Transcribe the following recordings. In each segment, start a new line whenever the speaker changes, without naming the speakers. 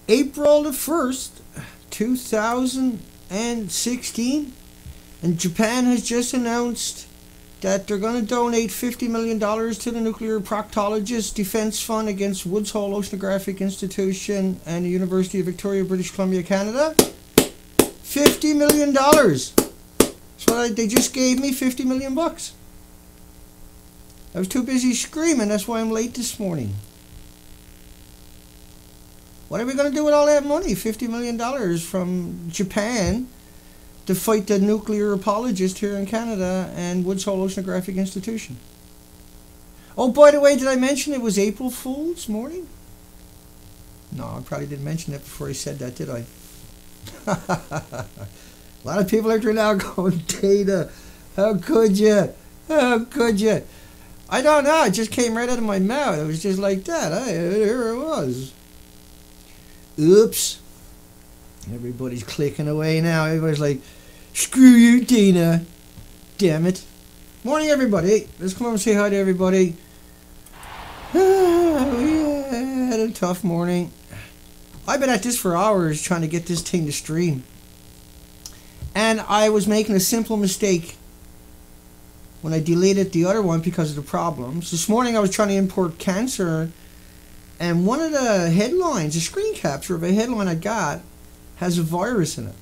April the 1st, 2016, and Japan has just announced that they're going to donate $50 million to the Nuclear Proctologist Defense Fund against Woods Hole Oceanographic Institution and the University of Victoria, British Columbia, Canada. $50 million. So they just gave me 50 million bucks. I was too busy screaming, that's why I'm late this morning. What are we going to do with all that money? $50 million from Japan to fight the nuclear apologist here in Canada and Woods Hole Oceanographic Institution. Oh, by the way, did I mention it was April Fool's morning? No, I probably didn't mention that before I said that, did I? A lot of people out there now going, Dana, how could you? How could you? I don't know, it just came right out of my mouth. It was just like that. Here it was. Oops. Everybody's clicking away now. Everybody's like, screw you, Dana. Damn it. Morning, everybody. Let's come over and say hi to everybody. We had a tough morning. I've been at this for hours trying to get this thing to stream. And I was making a simple mistake when I deleted the other one because of the problems. This morning I was trying to import cancer, and one of the headlines, a screen capture of a headline I got, has a virus in it.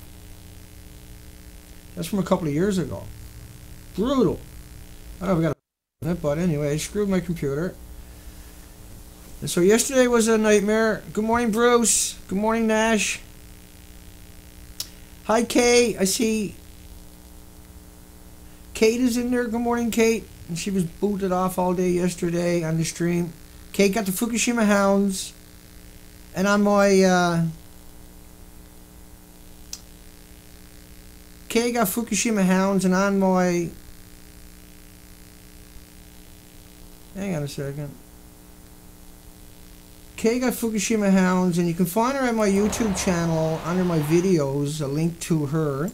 That's from a couple of years ago. Brutal. I don't know if I got it, but anyway, I screwed my computer. And so yesterday was a nightmare. Good morning, Bruce. Good morning, Nash. Hi, Kay. I see Kate is in there. Good morning, Kate. And she was booted off all day yesterday on the stream. Kate got the Fukushima hounds. And on my... Kay got Fukushima hounds, and on my... Hang on a second. Kay got Fukushima hounds, and you can find her at my YouTube channel under my videos, a link to her.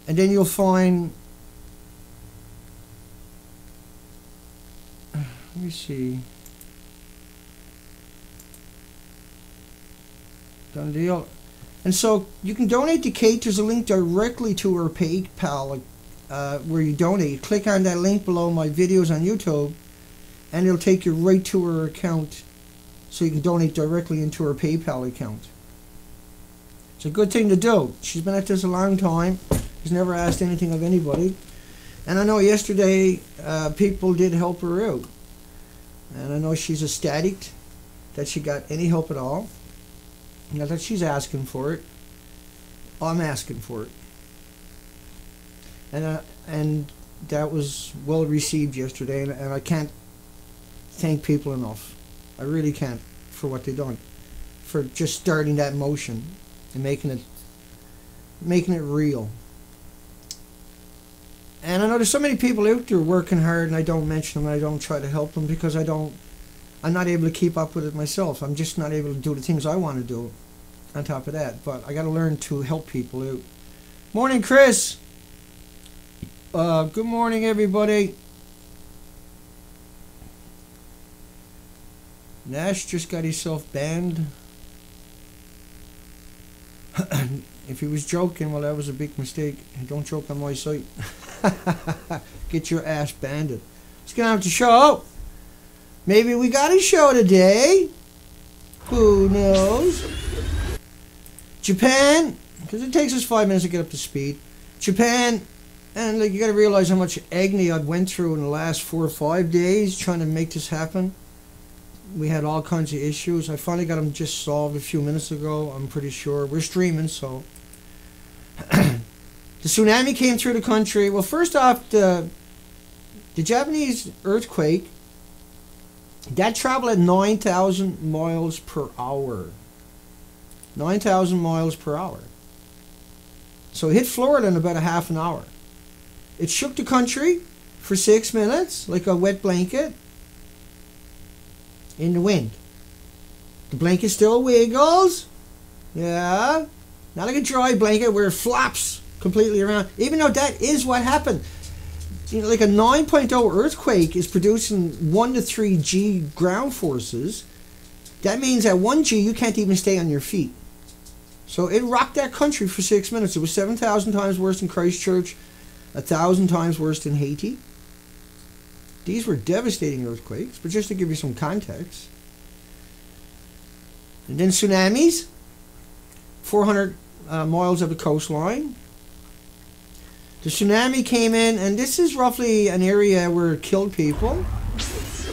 And then you'll find... Let me see. Done deal. And so you can donate to Kate. There's a link directly to her PayPal where you donate. You click on that link below my videos on YouTube, and it'll take you right to her account, so you can donate directly into her PayPal account. It's a good thing to do. She's been at this a long time. She's never asked anything of anybody. And I know yesterday people did help her out. And I know she's ecstatic that she got any help at all. Not that she's asking for it. I'm asking for it. And that was well received yesterday, and I can't thank people enough. I really can't for what they've done, for just starting that motion and making it real. And I know there's so many people out there working hard, and I don't mention them, and I don't try to help them because I'm not able to keep up with it myself. I'm just not able to do the things I want to do on top of that. But I got to learn to help people out. Morning, Chris. Good morning, everybody. Nash just got himself banned. If he was joking, well, that was a big mistake. Don't joke on my site. Get your ass banned. Let's get on with the show. Maybe we got a show today. Who knows? Japan, because it takes us 5 minutes to get up to speed. Japan, and like, you got to realize how much agony I'd went through in the last 4 or 5 days trying to make this happen. We had all kinds of issues. I finally got them just solved a few minutes ago, I'm pretty sure. We're streaming, so. The tsunami came through the country. Well, first off, the Japanese earthquake, that traveled at 9,000 miles per hour. 9,000 miles per hour. So it hit Florida in about a half an hour. It shook the country for 6 minutes, like a wet blanket, in the wind. The blanket still wiggles. Yeah. Not like a dry blanket where it flaps completely around. Even though that is what happened. You know, like a 9.0 earthquake is producing 1 to 3 G ground forces. That means at 1G you can't even stay on your feet. So it rocked that country for 6 minutes. It was 7,000 times worse than Christchurch, 1,000 times worse than Haiti. These were devastating earthquakes, but just to give you some context. And then tsunamis, 400 miles of the coastline. The tsunami came in, and this is roughly an area where it killed people.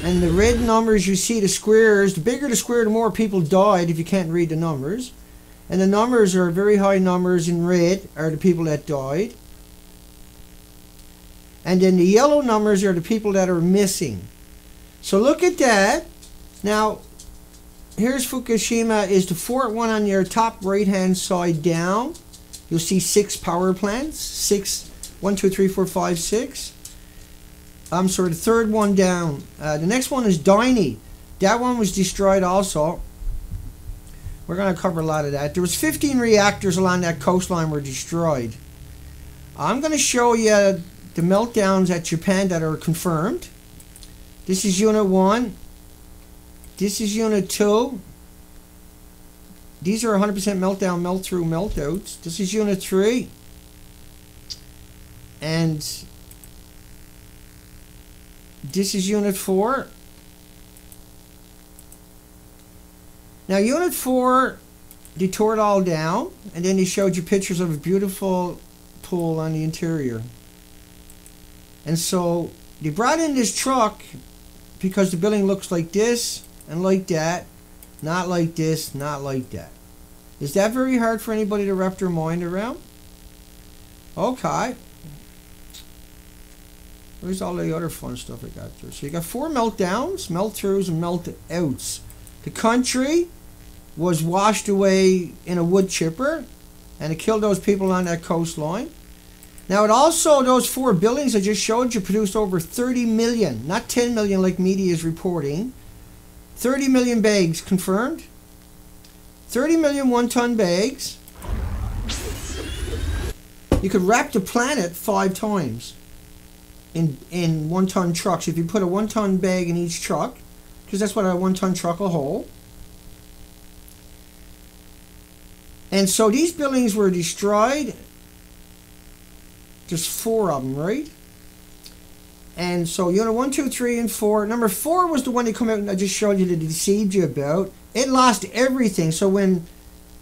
And the red numbers you see, the squares, the bigger the square, the more people died if you can't read the numbers. And the numbers are very high numbers in red are the people that died. And then the yellow numbers are the people that are missing. So look at that. Now, here's Fukushima, is the fourth one on your top right-hand side down. You'll see 6 power plants. 1, 2, 3, 4, 5, 6. I'm sorry, the third one down. The next one is Daini. That one was destroyed also. We're going to cover a lot of that. There was 15 reactors along that coastline were destroyed. I'm going to show you the meltdowns at Japan that are confirmed. This is Unit 1. This is Unit 2. These are 100% meltdown, melt-through, meltouts. This is Unit 3. And this is Unit 4. Now, Unit 4, they tore it all down, and then they showed you pictures of a beautiful pool on the interior. And so they brought in this truck because the building looks like this and like that, not like this, not like that. Is that very hard for anybody to wrap their mind around? Okay. Where's all the other fun stuff I got there? So you got 4 meltdowns, melt-throughs, and melt-outs. The country was washed away in a wood chipper, and it killed those people on that coastline. Now, it also, those 4 buildings I just showed you produced over 30 million, not 10 million like media is reporting. 30 million bags confirmed. 30 million 1-ton bags. You could wrap the planet 5 times in 1-ton trucks. If you put a 1-ton bag in each truck, because that's what a 1-ton truck will hold. And so these buildings were destroyed. There's 4 of them, right? And so Unit 1, 2, 3, and 4. Number 4 was the one that come out and I just showed you that deceived you about. It lost everything. So when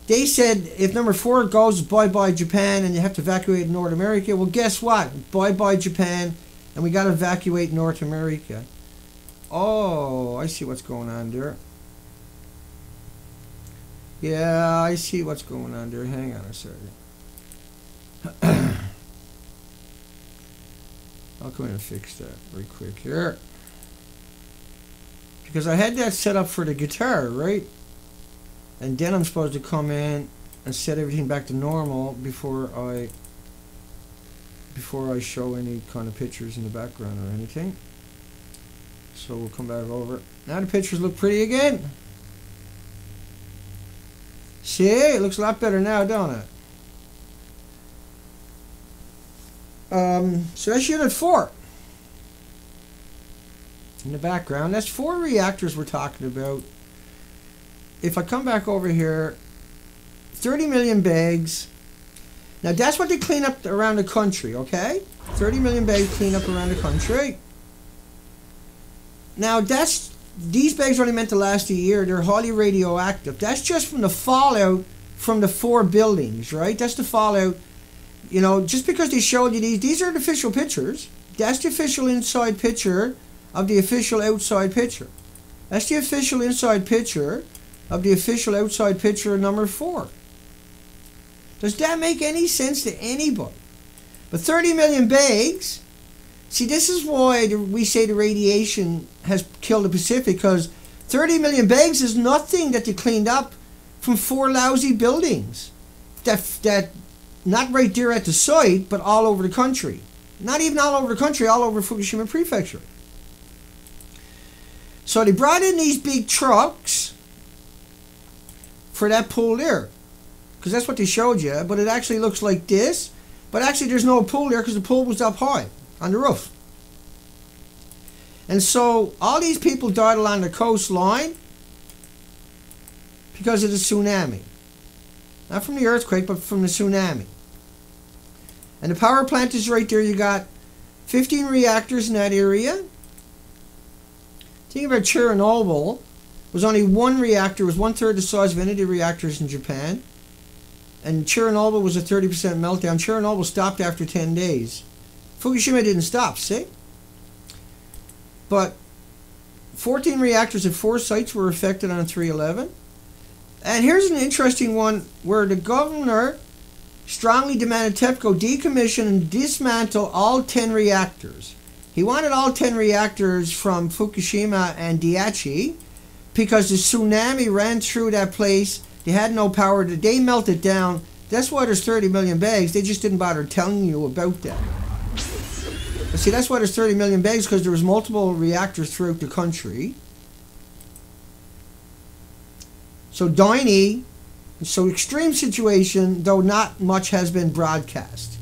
they said if number 4 goes, bye-bye Japan, and you have to evacuate North America, well, guess what? Bye-bye Japan, and we got to evacuate North America. Oh, I see what's going on there. Yeah, I see what's going on there. Hang on a second. I'll come in and fix that very quick here. Because I had that set up for the guitar, right? And then I'm supposed to come in and set everything back to normal before I show any kind of pictures in the background or anything. So we'll come back over. Now the pictures look pretty again. See, it looks a lot better now, don't it? So that's Unit 4. In the background, that's 4 reactors we're talking about. If I come back over here, 30 million bags. Now that's what they clean up around the country, okay? 30 million bags clean up around the country. Now these bags are only meant to last a year. They're highly radioactive. That's just from the fallout from the 4 buildings, right? That's the fallout. You know, just because they showed you these are the official pictures. That's the official inside picture of the official outside picture. That's the official inside picture of the official outside picture of number 4. Does that make any sense to anybody? But 30 million bags, see, this is why we say the radiation has killed the Pacific, because 30 million bags is nothing that they cleaned up from 4 lousy buildings that not right there at the site, but all over the country. Not even all over the country, all over Fukushima Prefecture. So they brought in these big trucks for that pool there, because that's what they showed you, but it actually looks like this, but actually there's no pool there because the pool was up high on the roof. And so all these people died along the coastline, because of the tsunami. Not from the earthquake, but from the tsunami. And the power plant is right there. You got 15 reactors in that area. Think about Chernobyl. It was only one reactor. It was 1/3 the size of any of the reactors in Japan. And Chernobyl was a 30% meltdown. Chernobyl stopped after 10 days. Fukushima didn't stop, see? But 14 reactors at 4 sites were affected on 3/11. And here's an interesting one where the governor strongly demanded TEPCO decommission and dismantle all 10 reactors. He wanted all 10 reactors from Fukushima and Daiichi because the tsunami ran through that place. They had no power. They melted down. That's why there's 30 million bags. They just didn't bother telling you about that. But see, that's why there's 30 million bags, because there was multiple reactors throughout the country. So Doiny, so extreme situation, though not much has been broadcast.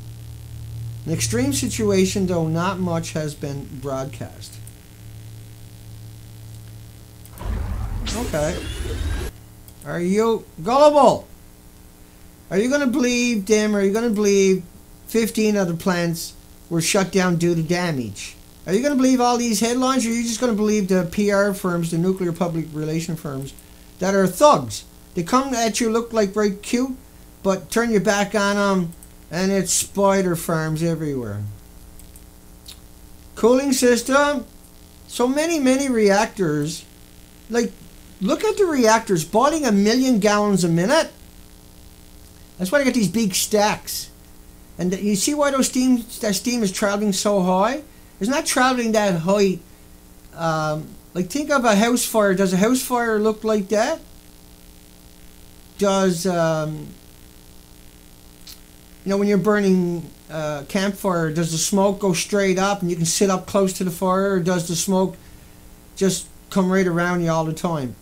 An extreme situation, though not much has been broadcast. Okay. Are you gullible? Are you going to believe them, or are you going to believe 15 of the plants were shut down due to damage? Are you going to believe all these headlines, or are you just going to believe the PR firms, the nuclear public relation firms, that are thugs? They come at you, look like very cute, but turn your back on them, and it's spider farms everywhere. Cooling system. So many reactors. Like, look at the reactors, boiling 1 million gallons a minute. That's why they got these big stacks. And you see why that steam is traveling so high? It's not traveling that high. Like, think of a house fire. Does a house fire look like that? Does, you know, when you're burning campfire, does the smoke go straight up and you can sit up close to the fire, or does the smoke just come right around you all the time?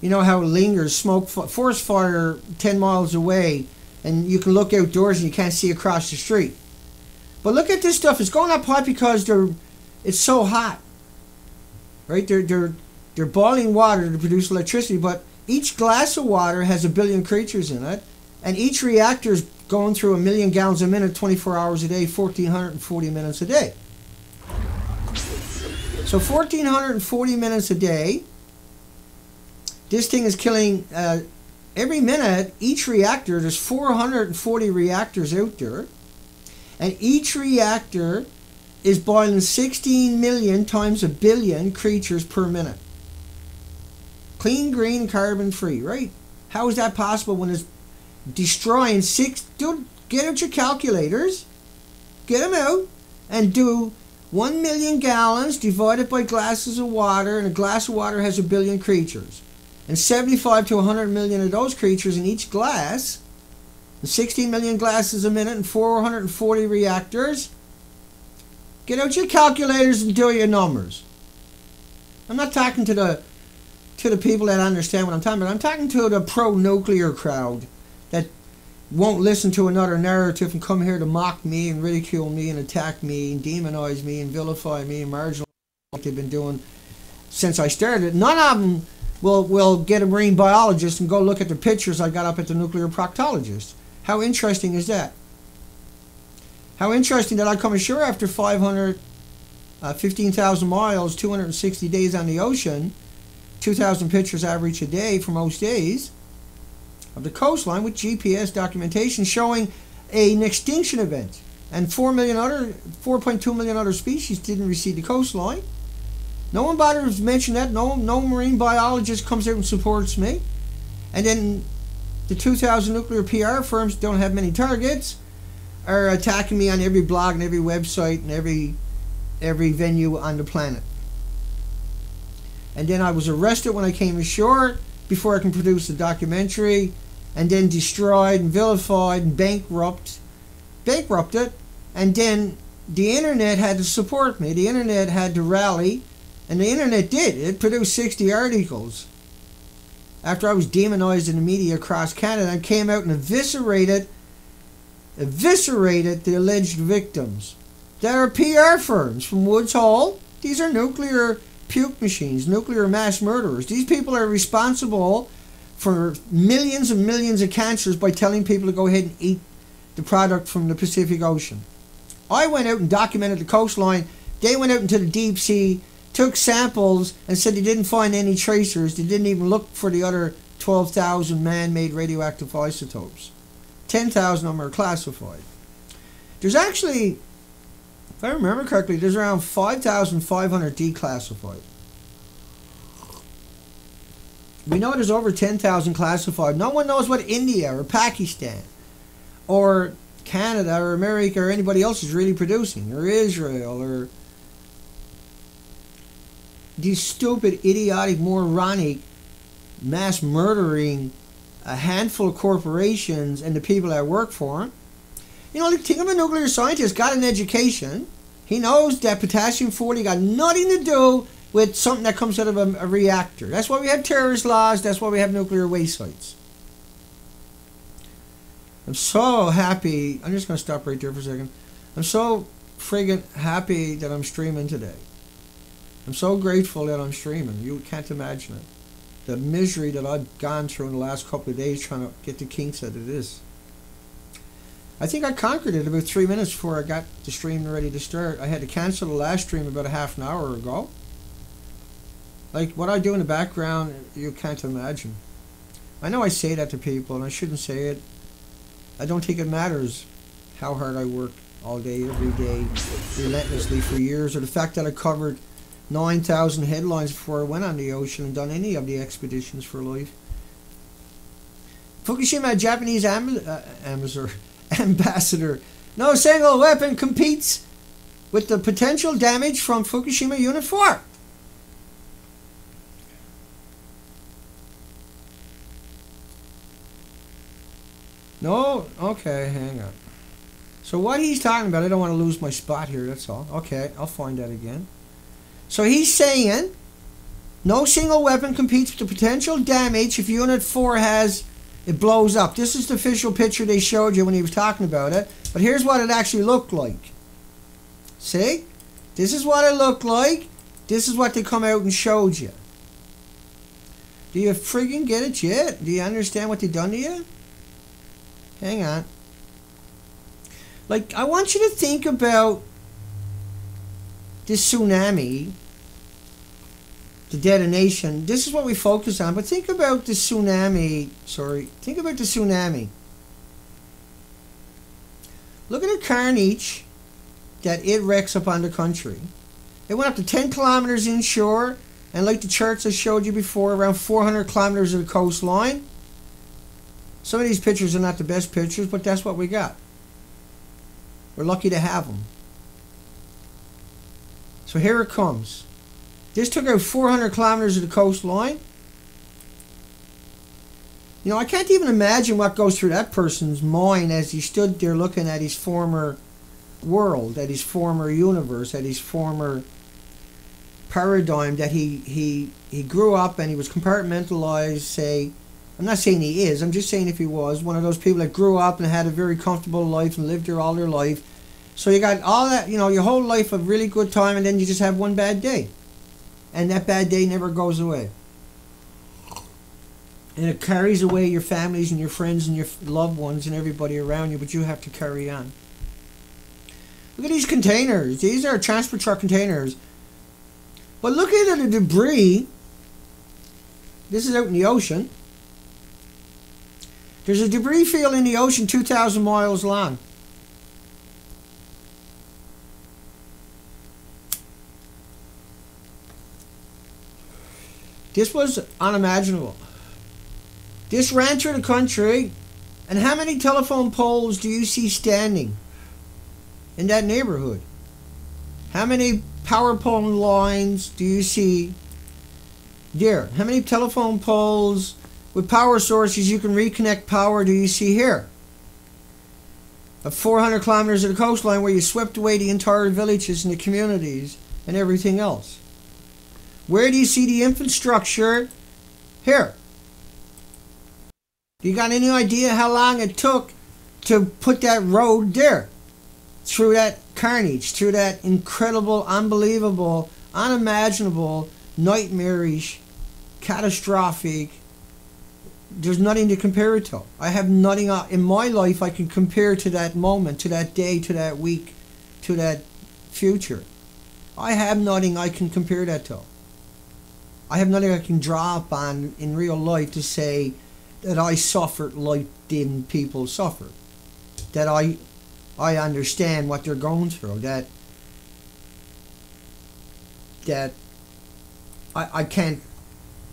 You know how it lingers, smoke, forest fire 10 miles away, and you can look outdoors and you can't see across the street. But look at this stuff. It's going up hot because it's so hot, right? They're boiling water to produce electricity, but each glass of water has 1 billion creatures in it, and each reactor is going through 1 million gallons a minute, 24 hours a day, 1,440 minutes a day. So 1,440 minutes a day. This thing is killing every minute. Each reactor, there's 440 reactors out there, and each reactor is boiling 16 million times 1 billion creatures per minute. Clean, green, carbon free, right? How is that possible when it's destroying dude, get out your calculators, get them out, and do 1 million gallons divided by glasses of water, and a glass of water has 1 billion creatures. And 75 to 100 million of those creatures in each glass, and 16 million glasses a minute, and 440 reactors. Get out your calculators and do your numbers. I'm not talking to the people that understand what I'm talking about. I'm talking to the pro-nuclear crowd that won't listen to another narrative and come here to mock me and ridicule me and attack me and demonize me and vilify me and marginalize like they've been doing since I started. None of them will get a marine biologist and go look at the pictures I got up at the nuclear proctologist. How interesting is that? How interesting that I come ashore after 15,000 miles, 260 days on the ocean, 2,000 pictures average a day for most days of the coastline with GPS documentation showing an extinction event, and 4.2 million other species didn't receive the coastline. No one bothers to mention that. No marine biologist comes out and supports me. And then the 2,000 nuclear PR firms don't have many targets are attacking me on every blog and every website and every venue on the planet. And then I was arrested when I came ashore before I can produce the documentary, and then destroyed and vilified and bankrupted. And then the internet had to support me. The internet had to rally, and the internet did. It produced 60 articles after I was demonized in the media across Canada, and came out and eviscerated the alleged victims. There are PR firms from Woods Hole. These are nuclear puke machines, nuclear mass murderers. These people are responsible for millions and millions of cancers by telling people to go ahead and eat the product from the Pacific Ocean. I went out and documented the coastline. They went out into the deep sea, took samples, and said they didn't find any tracers. They didn't even look for the other 12,000 man-made radioactive isotopes. 10,000 of them are classified. There's actually, if I remember correctly, there's around 5,500 declassified. We know there's over 10,000 classified. No one knows what India or Pakistan or Canada or America or anybody else is really producing, or Israel, or these stupid, idiotic, moronic, mass murdering a handful of corporations and the people that work for them. You know, think of a nuclear scientist, got an education. He knows that potassium-40 got nothing to do with something that comes out of a reactor. That's why we have terrorist laws. That's why we have nuclear waste sites. I'm so happy. I'm just going to stop right there for a second. I'm so friggin' happy that I'm streaming today. I'm so grateful that I'm streaming. You can't imagine it. The misery that I've gone through in the last couple of days trying to get the kinks out of this. I think I conquered it about 3 minutes before I got the stream ready to start. I had to cancel the last stream about a half an hour ago. Like, what I do in the background, you can't imagine. I know I say that to people, and I shouldn't say it. I don't think it matters how hard I work all day, every day, relentlessly for years, or the fact that I covered 9,000 headlines before I went on the ocean and done any of the expeditions for life. Fukushima Japanese ambassador. No single weapon competes with the potential damage from Fukushima Unit 4. No? Okay, hang on. So what he's talking about, I don't want to lose my spot here, that's all. Okay, I'll find that again. So he's saying, no single weapon competes with the potential damage if Unit 4 it blows up. This is the official picture they showed you when he was talking about it. But here's what it actually looked like. See? This is what it looked like. This is what they come out and showed you. Do you friggin' get it yet? Do you understand what they done to you? Hang on. Like, I want you to think about this tsunami, the detonation. This is what we focus on, but think about the tsunami. Think about the tsunami. Look at the carnage that it wrecks upon the country. It went up to 10 kilometers inshore, and like the charts I showed you before, around 400 kilometers of the coastline. Some of these pictures are not the best pictures, but that's what we got. We're lucky to have them. So here it comes. This took out 400 kilometers of the coastline. You know, I can't even imagine what goes through that person's mind as he stood there looking at his former world, at his former universe, at his former paradigm that he grew up and he was compartmentalized, say. I'm not saying he is, I'm just saying if he was one of those people that grew up and had a very comfortable life and lived there all their life. So you got all that, you know, your whole life of really good time, and then you just have one bad day. And that bad day never goes away. And it carries away your families and your friends and your loved ones and everybody around you, but you have to carry on. Look at these containers. These are transport truck containers. But look at the debris. This is out in the ocean. There's a debris field in the ocean 2,000 miles long. This was unimaginable. This ran through the country, and how many telephone poles do you see standing in that neighborhood? How many power pole lines do you see there? How many telephone poles with power sources you can reconnect power do you see here? Of 400 kilometers of the coastline where you swept away the entire villages and the communities and everything else. Where do you see the infrastructure? Here. Do you got any idea how long it took to put that road there? Through that carnage, through that incredible, unbelievable, unimaginable, nightmarish, catastrophic. There's nothing to compare it to. I have nothing in my life I can compare to that moment, to that day, to that week, to that future. I have nothing I can compare that to. I have nothing I can draw up on in real life to say that I suffered like them people suffer. That I understand what they're going through. That I can't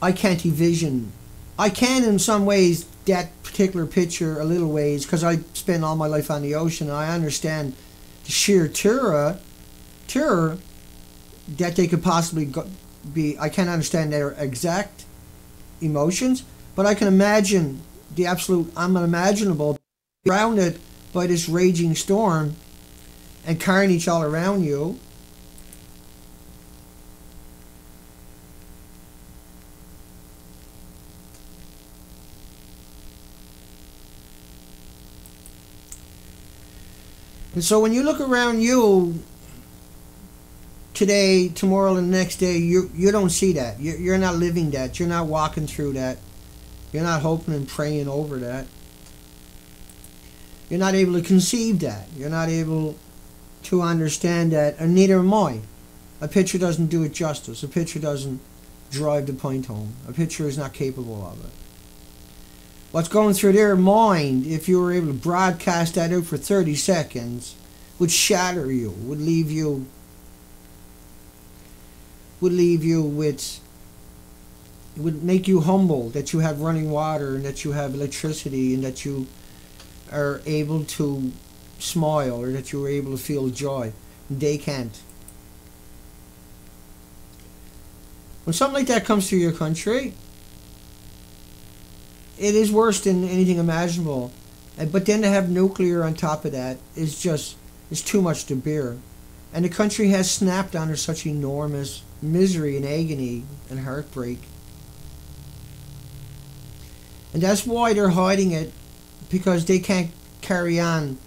envision. I can in some ways that particular picture a little ways because I spent all my life on the ocean. And I understand the sheer terror that they could possibly be. I can't understand their exact emotions, but I can imagine the absolute unimaginable, surrounded by this raging storm and carnage all around you. And so when you look around you today, tomorrow, and the next day, you don't see that. You're not living that. You're not walking through that. You're not hoping and praying over that. You're not able to conceive that. You're not able to understand that, and neither am I. A picture doesn't do it justice. A picture doesn't drive the point home. A picture is not capable of it. What's going through their mind, if you were able to broadcast that out for 30 seconds, would shatter you, would leave you with, it would make you humble that you have running water and that you have electricity and that you are able to smile or that you are able to feel joy. They can't. When something like that comes to your country, it is worse than anything imaginable. But then to have nuclear on top of that is too much to bear. And the country has snapped under such enormous misery and agony and heartbreak. And that's why they're hiding it, because they can't carry on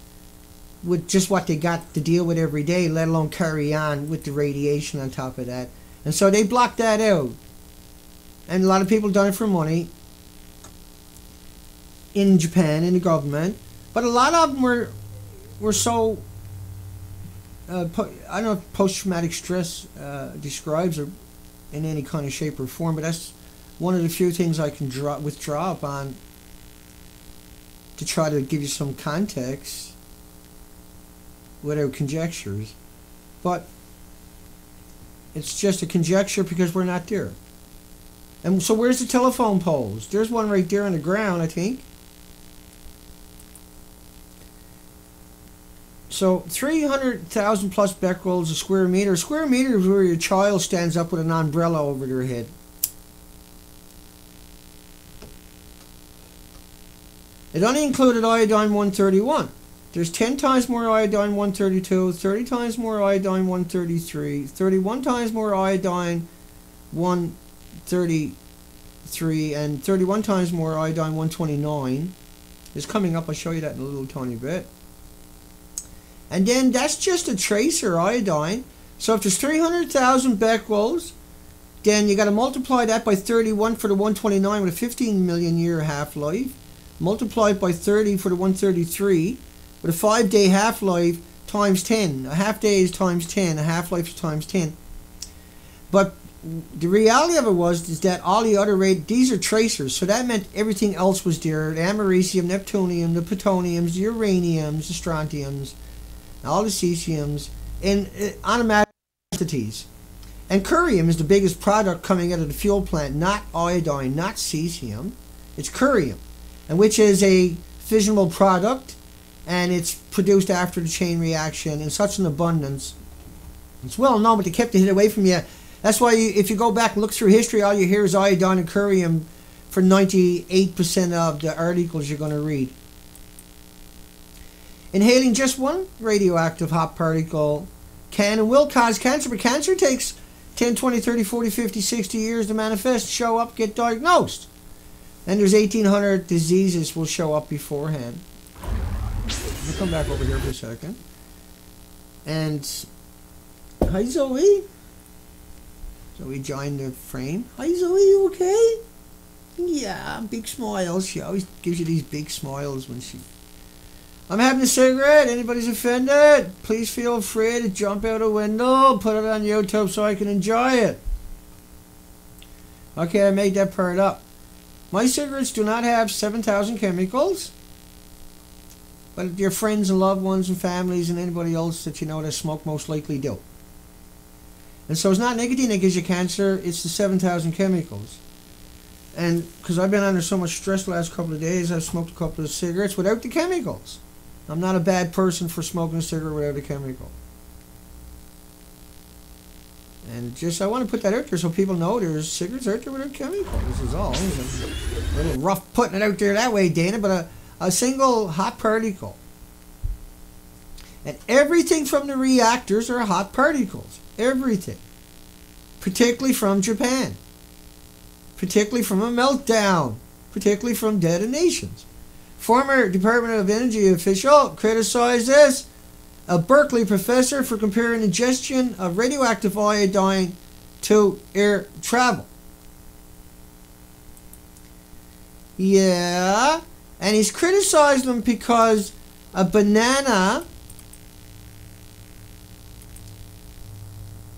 with just what they got to deal with every day, let alone carry on with the radiation on top of that. And so they blocked that out. And a lot of people done it for money in Japan, in the government. But a lot of them were so... I don't know if post-traumatic stress describes it in any kind of shape or form, but that's one of the few things I can withdraw upon to try to give you some context without conjectures. But it's just a conjecture because we're not there. And so where's the telephone poles? There's one right there on the ground, I think. So 300,000 plus becquerels a square meter. A square meter is where your child stands up with an umbrella over their head. It only included iodine 131. There's 10 times more iodine 132, 30 times more iodine 133, 31 times more iodine 133, and 31 times more iodine 129. It's coming up. I'll show you that in a little tiny bit. And then that's just a tracer iodine. So if there's 300,000 becquerels, then you got to multiply that by 31 for the 129 with a 15 million year half-life. Multiply it by 30 for the 133 with a 5-day half-life times 10. A half day is times 10. A half-life is times 10. But the reality of it is that all the other these are tracers. So that meant everything else was there. The americium, neptunium, the plutoniums, the uraniums, the strontiums, all the cesiums, and unimaginable quantities. And curium is the biggest product coming out of the fuel plant, not iodine, not cesium. It's curium, and which is a fissionable product, and it's produced after the chain reaction in such an abundance. It's well known, but they kept it away from you. That's why if you go back and look through history, all you hear is iodine and curium for 98% of the articles you're going to read. Inhaling just one radioactive hot particle can and will cause cancer, but cancer takes 10, 20, 30, 40, 50, 60 years to manifest, show up, get diagnosed. And there's 1,800 diseases will show up beforehand. I'll come back over here for a second. And, hi Zoe. Zoe joined the frame. Hi Zoe, you okay? Yeah, big smiles. She always gives you these big smiles when she... I'm having a cigarette. Anybody's offended? Please feel free to jump out a window. Put it on YouTube so I can enjoy it. Okay, I made that part up. My cigarettes do not have 7,000 chemicals. But your friends and loved ones and families and anybody else that you know that smoke most likely do. And so it's not nicotine that gives you cancer. It's the 7,000 chemicals. And because I've been under so much stress the last couple of days, I've smoked a couple of cigarettes without the chemicals. I'm not a bad person for smoking a cigarette without a chemical. And just, I want to put that out there so people know there's cigarettes out there without chemicals. This is all. It's a little rough putting it out there that way, Dana, but a single hot particle. And everything from the reactors are hot particles. Everything. Particularly from Japan. Particularly from a meltdown. Particularly from detonations. Former Department of Energy official criticized this, a Berkeley professor, for comparing ingestion of radioactive iodine to air travel. Yeah, and he's criticized them because a banana,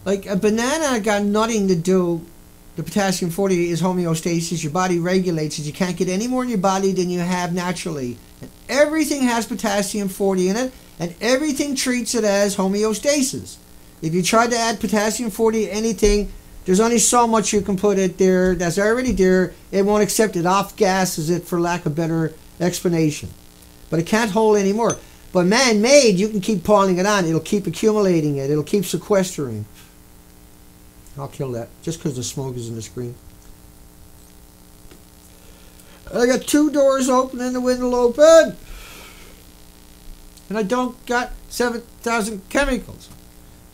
got nothing to do. The potassium 40 is homeostasis. Your body regulates it. You can't get any more in your body than you have naturally. And everything has potassium 40 in it, and everything treats it as homeostasis. If you try to add potassium 40 to anything, there's only so much you can put it there that's already there. It won't accept it. Off-gases it, for lack of better explanation. But it can't hold anymore. But man-made, you can keep piling it on. It'll keep accumulating it. It'll keep sequestering. I'll kill that just because the smoke is in the screen. I got 2 doors open and the window open. And I don't got 7,000 chemicals.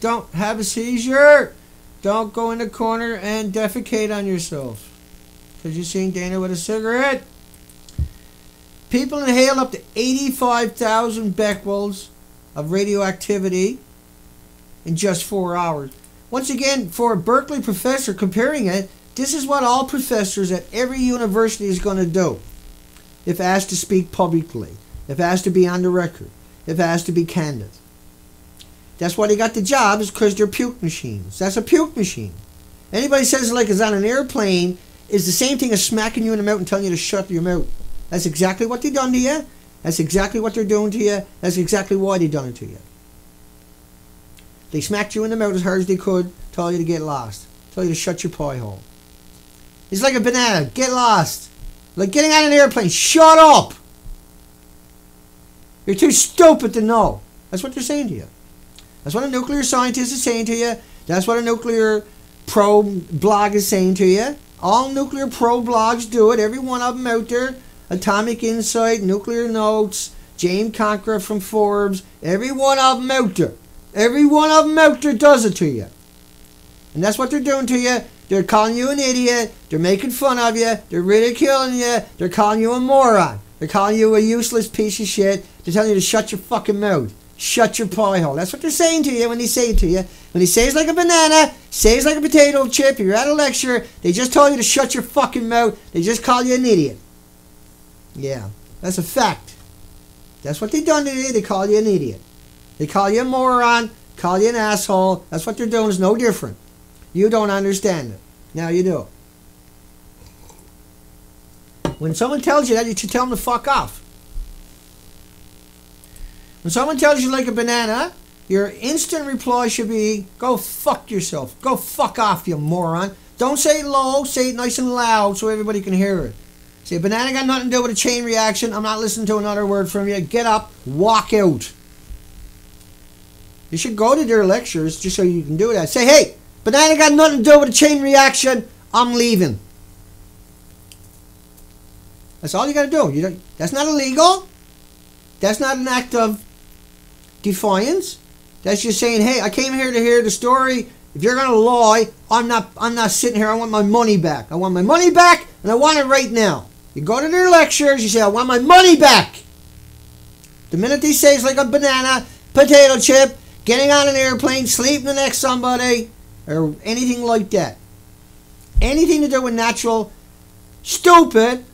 Don't have a seizure. Don't go in the corner and defecate on yourself. Because you're seeing Dana with a cigarette. People inhale up to 85,000 becquerels of radioactivity in just 4 hours. Once again, for a Berkeley professor comparing it, this is what all professors at every university is going to do. If asked to speak publicly. If asked to be on the record. If asked to be candid. That's why they got the job, is because they're puke machines. That's a puke machine. Anybody says like it's on an airplane is the same thing as smacking you in the mouth and telling you to shut your mouth. That's exactly what they done to you. That's exactly what they're doing to you. That's exactly why they done it to you. They smacked you in the mouth as hard as they could, told you to get lost. Told you to shut your pie hole. It's like a banana. Get lost. Like getting on an airplane. Shut up! You're too stupid to know. That's what they're saying to you. That's what a nuclear scientist is saying to you. That's what a nuclear probe blog is saying to you. All nuclear probe blogs do it. Every one of them out there. Atomic Insight, Nuclear Notes, James Conqueror from Forbes. Every one of them out there. Every one of them out there does it to you. And that's what they're doing to you. They're calling you an idiot. They're making fun of you. They're ridiculing you. They're calling you a moron. They're calling you a useless piece of shit. They're telling you to shut your fucking mouth. Shut your pie hole. That's what they're saying to you when they say it to you. When they say it's like a banana, say it's like a potato chip, you're at a lecture, they just told you to shut your fucking mouth. They just call you an idiot. Yeah, that's a fact. That's what they done to you. They call you an idiot. They call you a moron, call you an asshole. That's what they're doing. It's no different. You don't understand it. Now you do. When someone tells you that, you should tell them to fuck off. When someone tells you like a banana, your instant reply should be, go fuck yourself. Go fuck off, you moron. Don't say it low, say it nice and loud so everybody can hear it. Say, banana got nothing to do with a chain reaction. I'm not listening to another word from you. Get up, walk out. You should go to their lectures just so you can do that. Say, hey, banana got nothing to do with a chain reaction. I'm leaving. That's all you got to do. That's not illegal. That's not an act of defiance. That's just saying, hey, I came here to hear the story. If you're going to lie, I'm not sitting here. I want my money back. I want my money back, and I want it right now. You go to their lectures, you say, I want my money back. The minute they say it's like a banana, potato chip, getting on an airplane, sleeping next to somebody, or anything like that, anything to do with natural, stupid,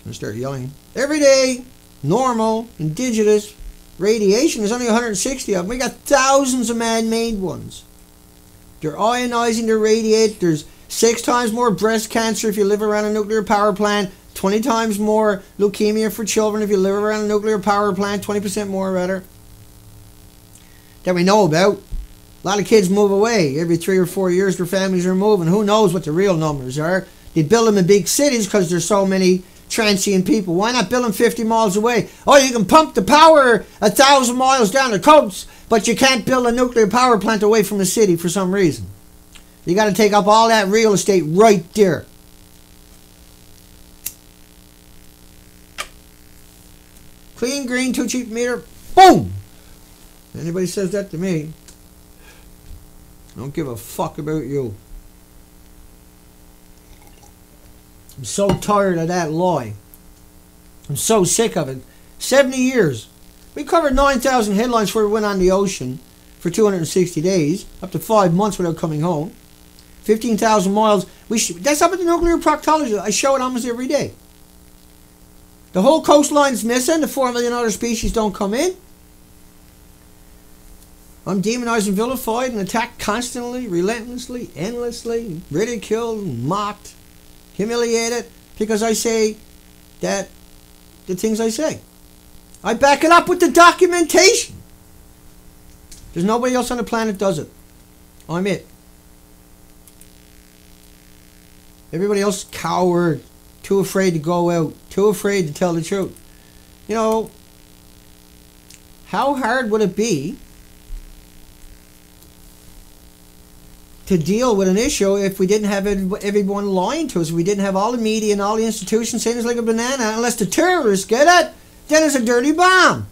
and start yelling, everyday, normal, indigenous radiation. There's only 160 of them. We got thousands of man-made ones. They're ionizing, they're radiated. There's 6 times more breast cancer if you live around a nuclear power plant. 20 times more leukemia for children if you live around a nuclear power plant. 20% more, rather, that we know about. A lot of kids move away. Every 3 or 4 years their families are moving. Who knows what the real numbers are? They build them in big cities because there's so many transient people. Why not build them 50 miles away? Oh, you can pump the power 1,000 miles down the coast, but you can't build a nuclear power plant away from the city for some reason. You got to take up all that real estate right there. Clean, green, too cheap meter. Boom! Anybody says that to me, I don't give a fuck about you. I'm so tired of that lie. I'm so sick of it. 70 years. We covered 9,000 headlines before we went on the ocean for 260 days, up to 5 months without coming home. 15,000 miles. That's up at the nuclear proctologist. I show it almost every day. The whole coastline's missing. The 4 million other species don't come in. I'm demonized and vilified and attacked constantly, relentlessly, endlessly, ridiculed, mocked, humiliated, because I say the things I say. I back it up with the documentation. There's nobody else on the planet does it. I'm it. Everybody else coward, too afraid to go out, too afraid to tell the truth. You know, how hard would it be to deal with an issue if we didn't have everyone lying to us? If we didn't have all the media and all the institutions saying it's like a banana, unless the terrorists get it, then it's a dirty bomb.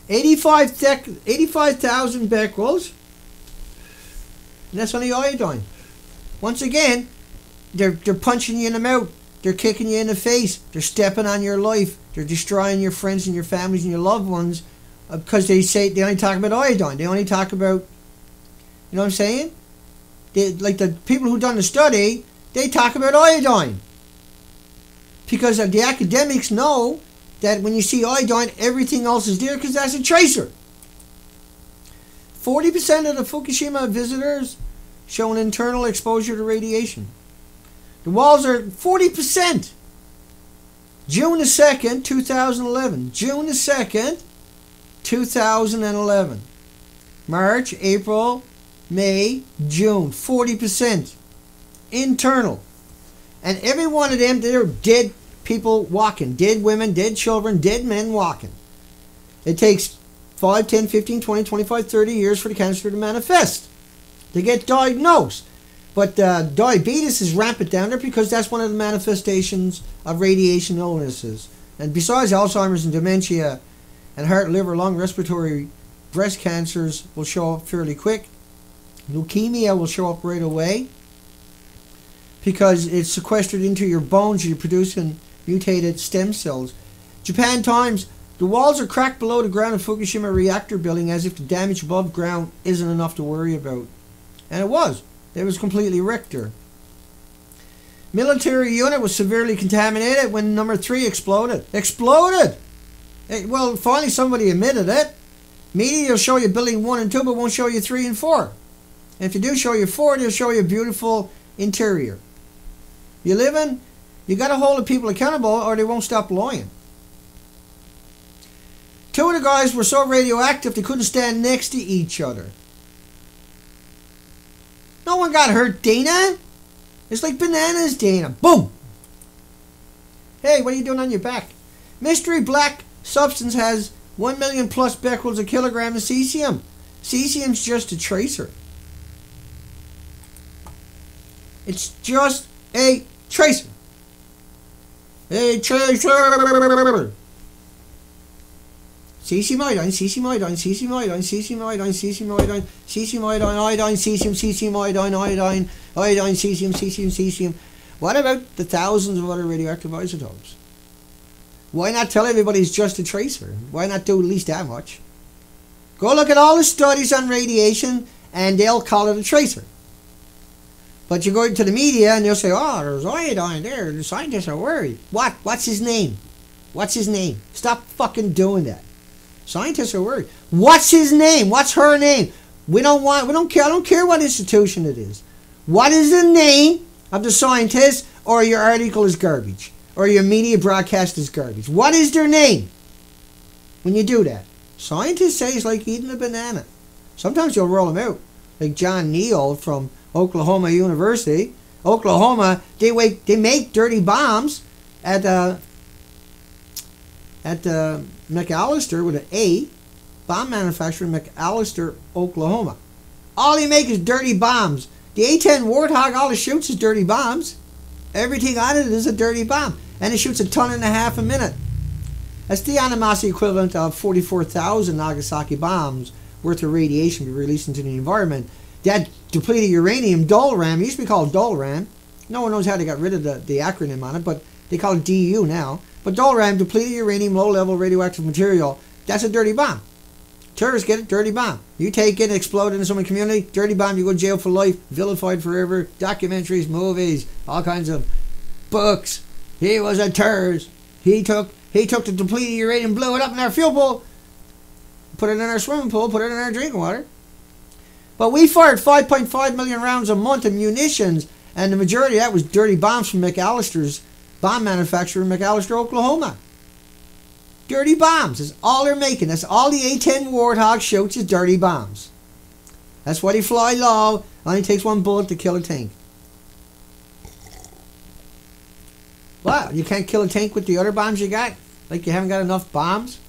85,000 becquerels, and that's on the iodine. Once again, they're punching you in the mouth, they're kicking you in the face, they're stepping on your life, they're destroying your friends and your families and your loved ones, because they only talk about iodine. They only talk about, you know what I'm saying? Like the people who done the study, they talk about iodine. Because the academics know that when you see iodine, everything else is there because that's a tracer. 40% of the Fukushima visitors show an internal exposure to radiation. The walls are 40%. June the 2nd, 2011. June the 2nd, 2011. March, April, May, June. 40%. Internal. And every one of them, they're dead people walking. Dead women, dead children, dead men walking. It takes 5, 10, 15, 20, 25, 30 years for the cancer to manifest. They get diagnosed. But diabetes is rampant down there because that's one of the manifestations of radiation illnesses. And besides Alzheimer's and dementia and heart, liver, lung, respiratory, breast cancers will show up fairly quick. Leukemia will show up right away because it's sequestered into your bones. You're producing mutated stem cells. Japan Times, the walls are cracked below the ground of Fukushima reactor building as if the damage above ground isn't enough to worry about. And it was. It was completely Richter. Military unit was severely contaminated when number 3 exploded. Exploded! Well, finally somebody admitted it. Media will show you building 1 and 2, but won't show you 3 and 4. And if you do show you 4, they'll show you a beautiful interior. You live in, you got to hold the people accountable or they won't stop lying. 2 of the guys were so radioactive they couldn't stand next to each other. No one got hurt, Dana. It's like bananas, Dana. Boom! Hey, what are you doing on your back? Mystery black substance has 1 million plus becquerels a kilogram of cesium. Cesium's just a tracer. It's just a tracer. A tracer. Cesium, iodine, cesium, iodine, cesium, iodine, cesium, iodine, cesium, iodine, cesium, iodine, iodine, cesium, cesium, iodine, iodine, iodine, cesium, cesium, cesium. What about the thousands of other radioactive isotopes? Why not tell everybody it's just a tracer? Why not do at least that much? Go look at all the studies on radiation and they'll call it a tracer. But you go into the media and they'll say, oh, there's iodine there. The scientists are worried. What? What's his name? What's his name? Stop fucking doing that. Scientists are worried. What's his name? What's her name? We don't care. I don't care what institution it is. What is the name of the scientist, or your article is garbage, or your media broadcast is garbage? What is their name when you do that? Scientists say it's like eating a banana. Sometimes you'll roll them out. Like John Neal from Oklahoma University. Oklahoma, they make dirty bombs at McAllister with an A, bomb manufacturer in McAllister, Oklahoma. All they make is dirty bombs. The A-10 Warthog, all it shoots is dirty bombs. Everything on it is a dirty bomb. And it shoots 1.5 tons a minute. That's the animosity equivalent of 44,000 Nagasaki bombs worth of radiation be released into the environment. That depleted uranium, DOLRAM, it used to be called DOLRAM. No one knows how they got rid of the acronym on it, but they call it DU now. But DOLRAM, depleted uranium, low-level radioactive material, that's a dirty bomb. Terrorists get it, dirty bomb. You take it, explode it in someone's community, dirty bomb, you go to jail for life, vilified forever, documentaries, movies, all kinds of books. He was a terrorist. He took the depleted uranium, blew it up in our fuel pool, put it in our swimming pool, put it in our drinking water. But we fired 5.5 million rounds a month of munitions, and the majority of that was dirty bombs from McAllister's bomb manufacturer in McAllister, Oklahoma. Dirty bombs is all they're making. That's all the A-10 Warthog shoots is dirty bombs. That's why they fly low. Only takes one bullet to kill a tank. What? You can't kill a tank with the other bombs you got? Like you haven't got enough bombs?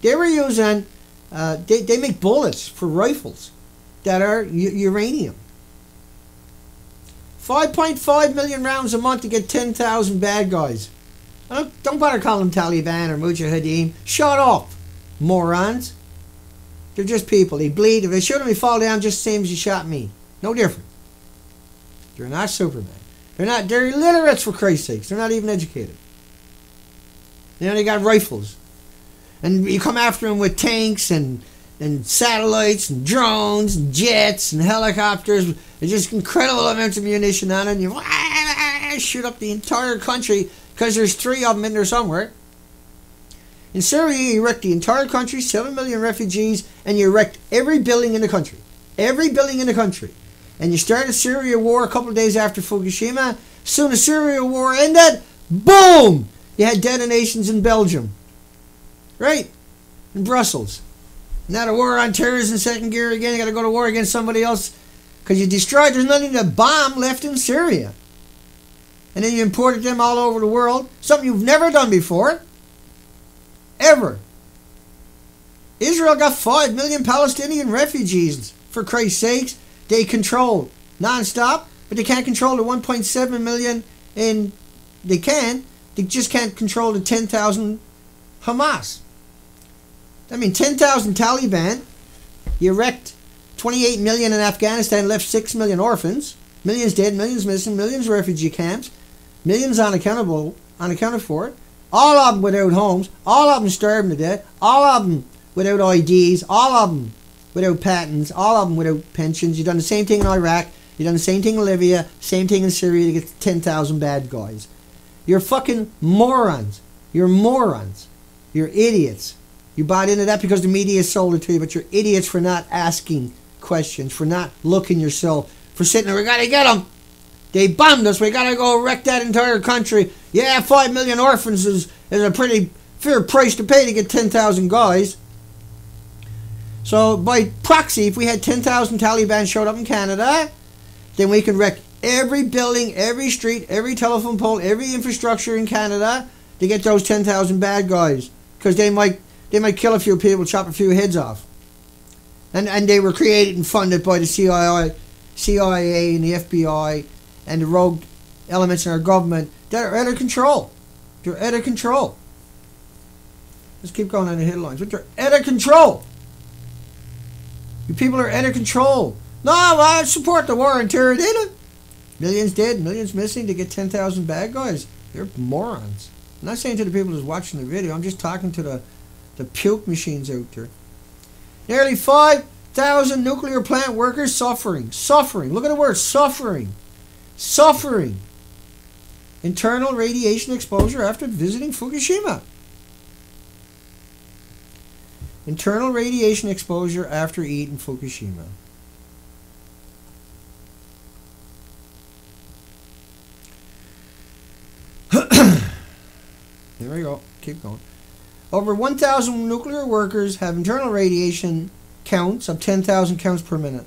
They were using, they make bullets for rifles that are uranium. 5.5 million rounds a month to get 10,000 bad guys. Don't bother calling them Taliban or Mujahideen. Shut up, morons. They're just people. They bleed. If they shoot them, they fall down just the same as you shot me. No different. They're not Superman. They're illiterates, for Christ's sakes. They're not even educated. You know, they got rifles. And you come after them with tanks and satellites and drones and jets and helicopters. There's just incredible amounts of munition on it. And you shoot up the entire country because there's 3 of them in there somewhere. In Syria, you wrecked the entire country, 7 million refugees, and you wrecked every building in the country. Every building in the country. And you started the Syria war a couple of days after Fukushima. Soon as the Syria war ended, boom! You had detonations in Belgium. Right? In Brussels. Now the war on terror is in second gear again. You got to go to war against somebody else because you destroyed. There's nothing to bomb left in Syria. And then you imported them all over the world. Something you've never done before. Ever. Israel got 5 million Palestinian refugees, for Christ's sakes. They control non-stop, but they can't control the 1.7 million they just can't control the 10,000 Hamas. I mean, 10,000 Taliban. You wrecked 28 million in Afghanistan, left 6 million orphans. Millions dead, millions missing, millions refugee camps. Millions unaccounted for. All of them without homes. All of them starving to death. All of them without IDs. All of them without patents. All of them without pensions. You've done the same thing in Iraq. You've done the same thing in Libya. Same thing in Syria to get 10,000 bad guys. You're fucking morons. You're morons. You're idiots. You bought into that because the media sold it to you, but you're idiots for not asking questions, for not looking yourself, for sitting there, we gotta get them. They bombed us, we gotta go wreck that entire country. Yeah, 5 million orphans is a pretty fair price to pay to get 10,000 guys. So by proxy, if we had 10,000 Taliban showed up in Canada, then we could wreck every building, every street, every telephone pole, every infrastructure in Canada to get those 10,000 bad guys. Because they might kill a few people, chop a few heads off. And they were created and funded by the CIA and the FBI and the rogue elements in our government that are out of control. They're out of control. Let's keep going on the headlines. But they're out of control. You people are out of control. No, I support the war on terror. They don't. Millions dead, millions missing to get 10,000 bad guys. They're morons. I'm not saying to the people who's watching the video. I'm just talking to the puke machines out there. Nearly 5,000 nuclear plant workers suffering. Suffering. Look at the word suffering. Suffering. Internal radiation exposure after visiting Fukushima. Internal radiation exposure after eating Fukushima. There we go. Keep going. Over 1,000 nuclear workers have internal radiation counts of 10,000 counts per minute.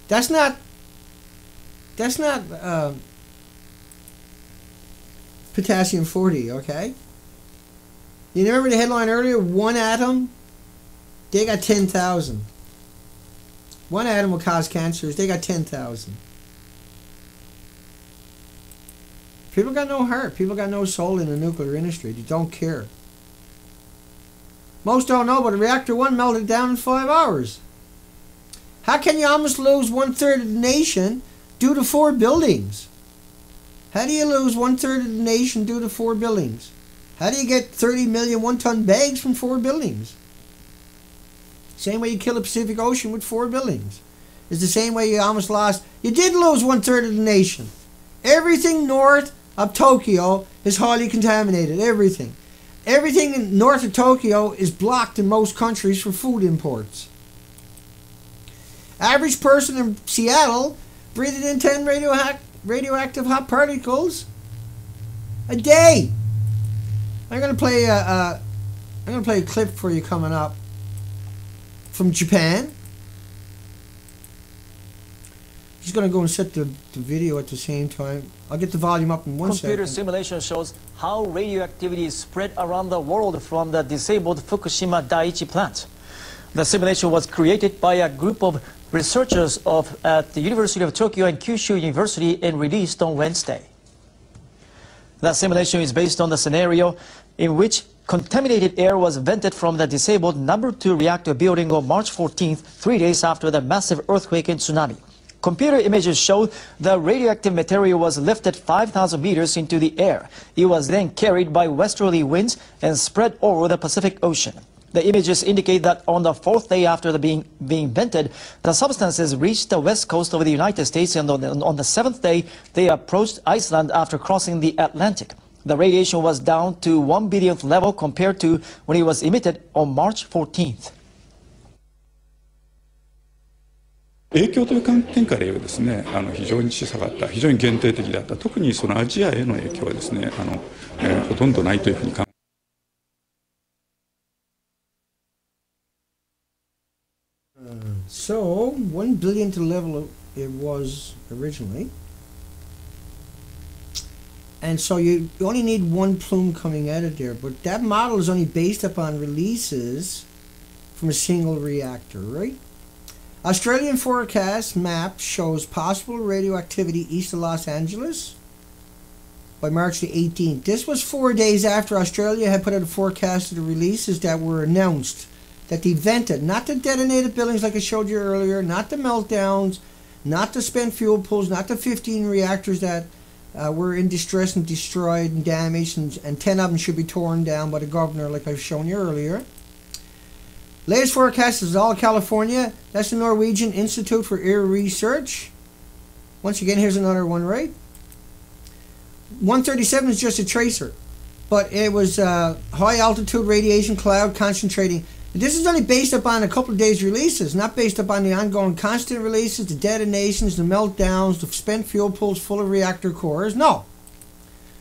That's not potassium 40, okay? You remember the headline earlier? One atom, they got 10,000. One atom will cause cancers, they got 10,000. People got no heart. People got no soul in the nuclear industry. They don't care. Most don't know, but reactor 1 melted down in 5 hours. How can you almost lose 1/3 of the nation due to 4 buildings? How do you lose 1/3 of the nation due to 4 buildings? How do you get 30 million one-ton bags from 4 buildings? Same way you kill the Pacific Ocean with 4 buildings. It's the same way you almost lost. You did lose 1/3 of the nation. Everything north of Tokyo is highly contaminated. Everything. Everything north of Tokyo is blocked in most countries for food imports. Average person in Seattle breathed in 10 radioactive hot particles a day. I'm gonna play a clip for you coming up from Japan. Just gonna go and set the video at the same time. I'll get the volume up in 1 second.
Computer simulation shows how radioactivity is spread around the world from the disabled Fukushima Daiichi plant. The simulation was created by a group of researchers at the University of Tokyo and Kyushu University and released on Wednesday. The simulation is based on the scenario in which contaminated air was vented from the disabled number 2 reactor building on March 14th, 3 days after the massive earthquake and tsunami. Computer images show the radioactive material was lifted 5,000 meters into the air. It was then carried by westerly winds and spread over the Pacific Ocean. The images indicate that on the 4th day after being vented, the substances reached the west coast of the United States, and on the 7th day, they approached Iceland after crossing the Atlantic. The radiation was down to 1 billionth level compared to when it was emitted on March 14th.
影響という観点から言えばですね、非常に小さかった、非常に限定的だった、特にそのアジアへの影響はですね、ほとんどないというふうに考えます。
So, 1 billionth level it was originally. And so you only need 1 plume coming out of there. But that model is only based upon releases from a single reactor, right? Australian forecast map shows possible radioactivity east of Los Angeles by March the 18th. This was 4 days after Australia had put out a forecast of the releases that were announced, that they vented, not the detonated buildings like I showed you earlier, not the meltdowns, not the spent fuel pools, not the 15 reactors that were in distress and destroyed and damaged, and 10 of them should be torn down by the governor like I've shown you earlier. Latest forecast is all California. That's the Norwegian Institute for Air Research. Once again, here's another one, right? 137 is just a tracer, but it was high altitude radiation cloud concentrating. This is only based upon a couple of days releases, not based upon the ongoing constant releases, the detonations, the meltdowns, the spent fuel pools full of reactor cores. No.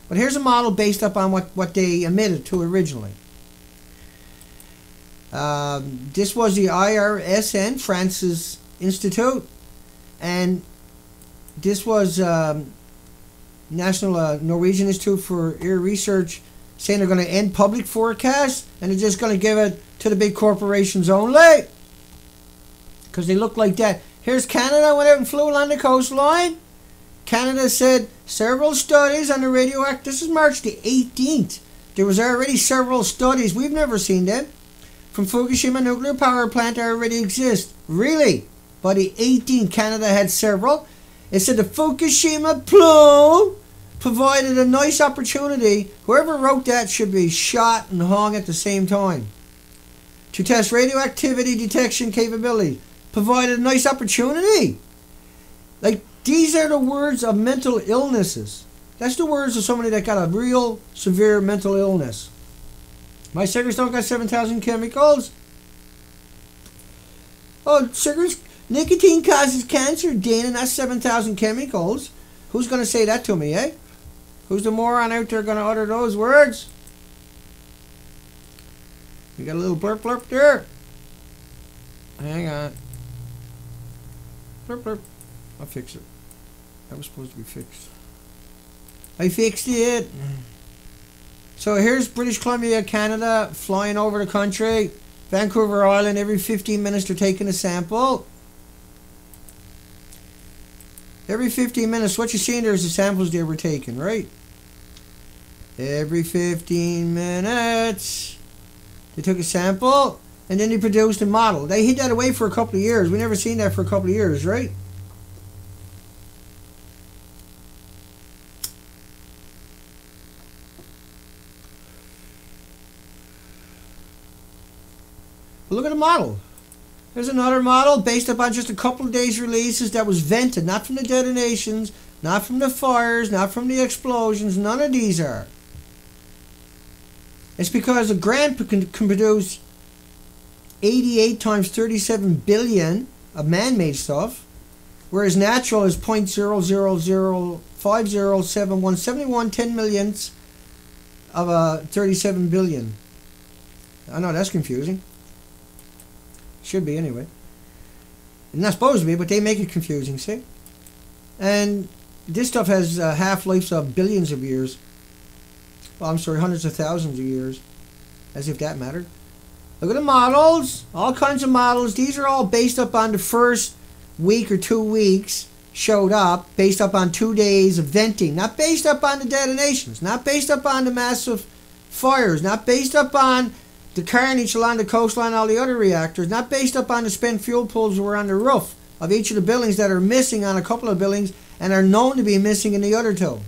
But here's a model based upon what they emitted to originally. This was the IRSN, France's Institute, and this was National Norwegian Institute for Air Research, saying they're going to end public forecasts and they're just going to give it to the big corporations only, because they look like that. Here's Canada, went out and flew along the coastline. Canada said several studies on the radioactive. This is March the 18th. There was already several studies. We've never seen them. From Fukushima nuclear power plant already exist. Really? By the 18th, Canada had several. It said the Fukushima plume provided a nice opportunity. Whoever wrote that should be shot and hung at the same time. to test radioactivity detection capability. Provided a nice opportunity. Like, these are the words of mental illnesses. That's the words of somebody that got a real severe mental illness. My cigarettes don't got 7,000 chemicals. Oh, cigarettes, nicotine causes cancer, Dana, not 7,000 chemicals. Who's going to say that to me, eh? Who's the moron out there going to utter those words? You got a little blurp blurp there. Hang on. Blurp blurp. I'll fix it. That was supposed to be fixed. I fixed it. So here's British Columbia, Canada, flying over the country. Vancouver Island, every 15 minutes they're taking a sample. Every 15 minutes, what you're seeing there is the samples they were taking, right? Every 15 minutes, they took a sample, and then they produced a model. They hid that away for a couple of years. We never seen that for a couple of years, right? But look at the model. There's another model based upon just a couple of days' releases that was vented, not from the detonations, not from the fires, not from the explosions. None of these are. It's because a gram can produce 88 times 37 billion of man-made stuff, whereas natural is 0.0005071, 10 millionths of 37 billion. I know that's confusing. Should be anyway. It's not supposed to be, but they make it confusing, see? And this stuff has half-lives of billions of years. Well, I'm sorry, hundreds of thousands of years. As if that mattered. Look at the models. All kinds of models. These are all based up on the first week or 2 weeks showed up. Based up on 2 days of venting. Not based up on the detonations. Not based up on the massive fires. Not based up on the carnage along the coastline, all the other reactors. Not based up on the spent fuel pools that were on the roof of each of the buildings that are missing on a couple of buildings and are known to be missing in the other two.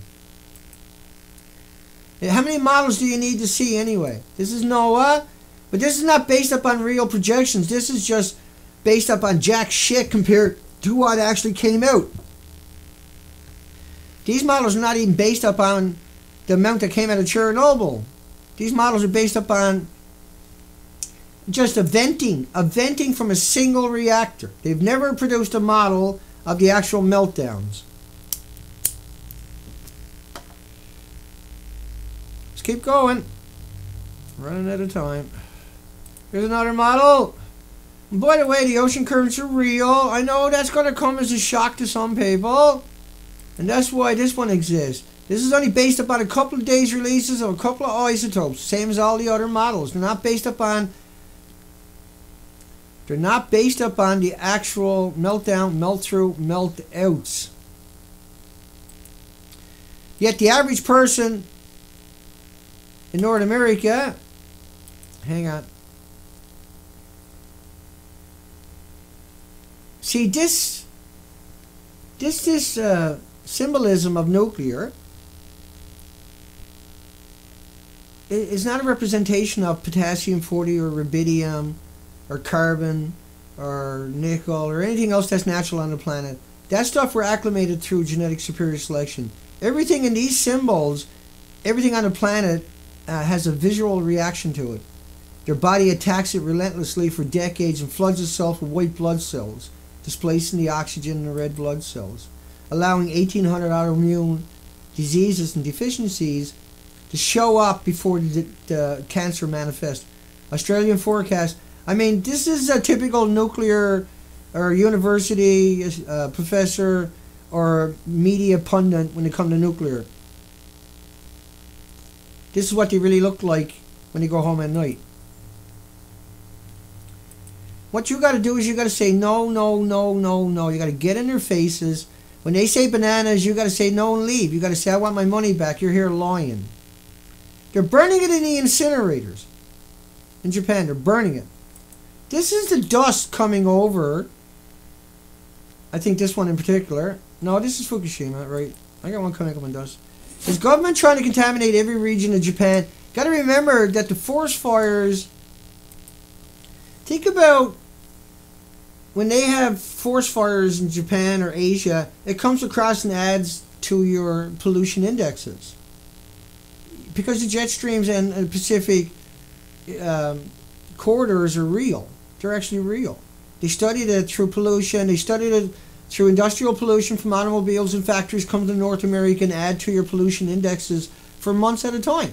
How many models do you need to see anyway? This is NOAA, but this is not based up on real projections. This is just based up on jack shit compared to what actually came out. These models are not even based up on the amount that came out of Chernobyl. These models are based up on just a venting from a single reactor. They've never produced a model of the actual meltdowns. Let's keep going. Running out of time. Here's another model. And by the way, the ocean currents are real. I know that's going to come as a shock to some people. And that's why this one exists. This is only based upon a couple of days releases of a couple of isotopes. Same as all the other models. They're not based upon the actual meltdown, melt-through, melt-outs. Yet the average person in North America, hang on. See, this symbolism of nuclear is not a representation of potassium-40 or rubidium or carbon or nickel or anything else that's natural on the planet. That stuff were acclimated through genetic superior selection. Everything in these symbols, everything on the planet has a visual reaction to it. Their body attacks it relentlessly for decades and floods itself with white blood cells, displacing the oxygen in the red blood cells, allowing 1,800 autoimmune diseases and deficiencies to show up before the cancer manifests. Australian forecast. I mean, this is a typical nuclear or university professor or media pundit when it comes to nuclear. This is what they really look like when they go home at night. What you got to do is you got to say no, no, no, no, no. You got to get in their faces. When they say bananas, you got to say no and leave. You got to say, I want my money back. You're here lying. They're burning it in the incinerators. In Japan, they're burning it. This is the dust coming over. I think this one in particular. No, this is Fukushima, right? I got one coming up on dust. Is government trying to contaminate every region of Japan? Got to remember that the forest fires Think about when they have forest fires in Japan or Asia, it comes across and adds to your pollution indexes. Because the jet streams and the Pacific corridors are real. They're actually real. They studied it through pollution. They studied it through industrial pollution from automobiles and factories come to North America and add to your pollution indexes for months at a time.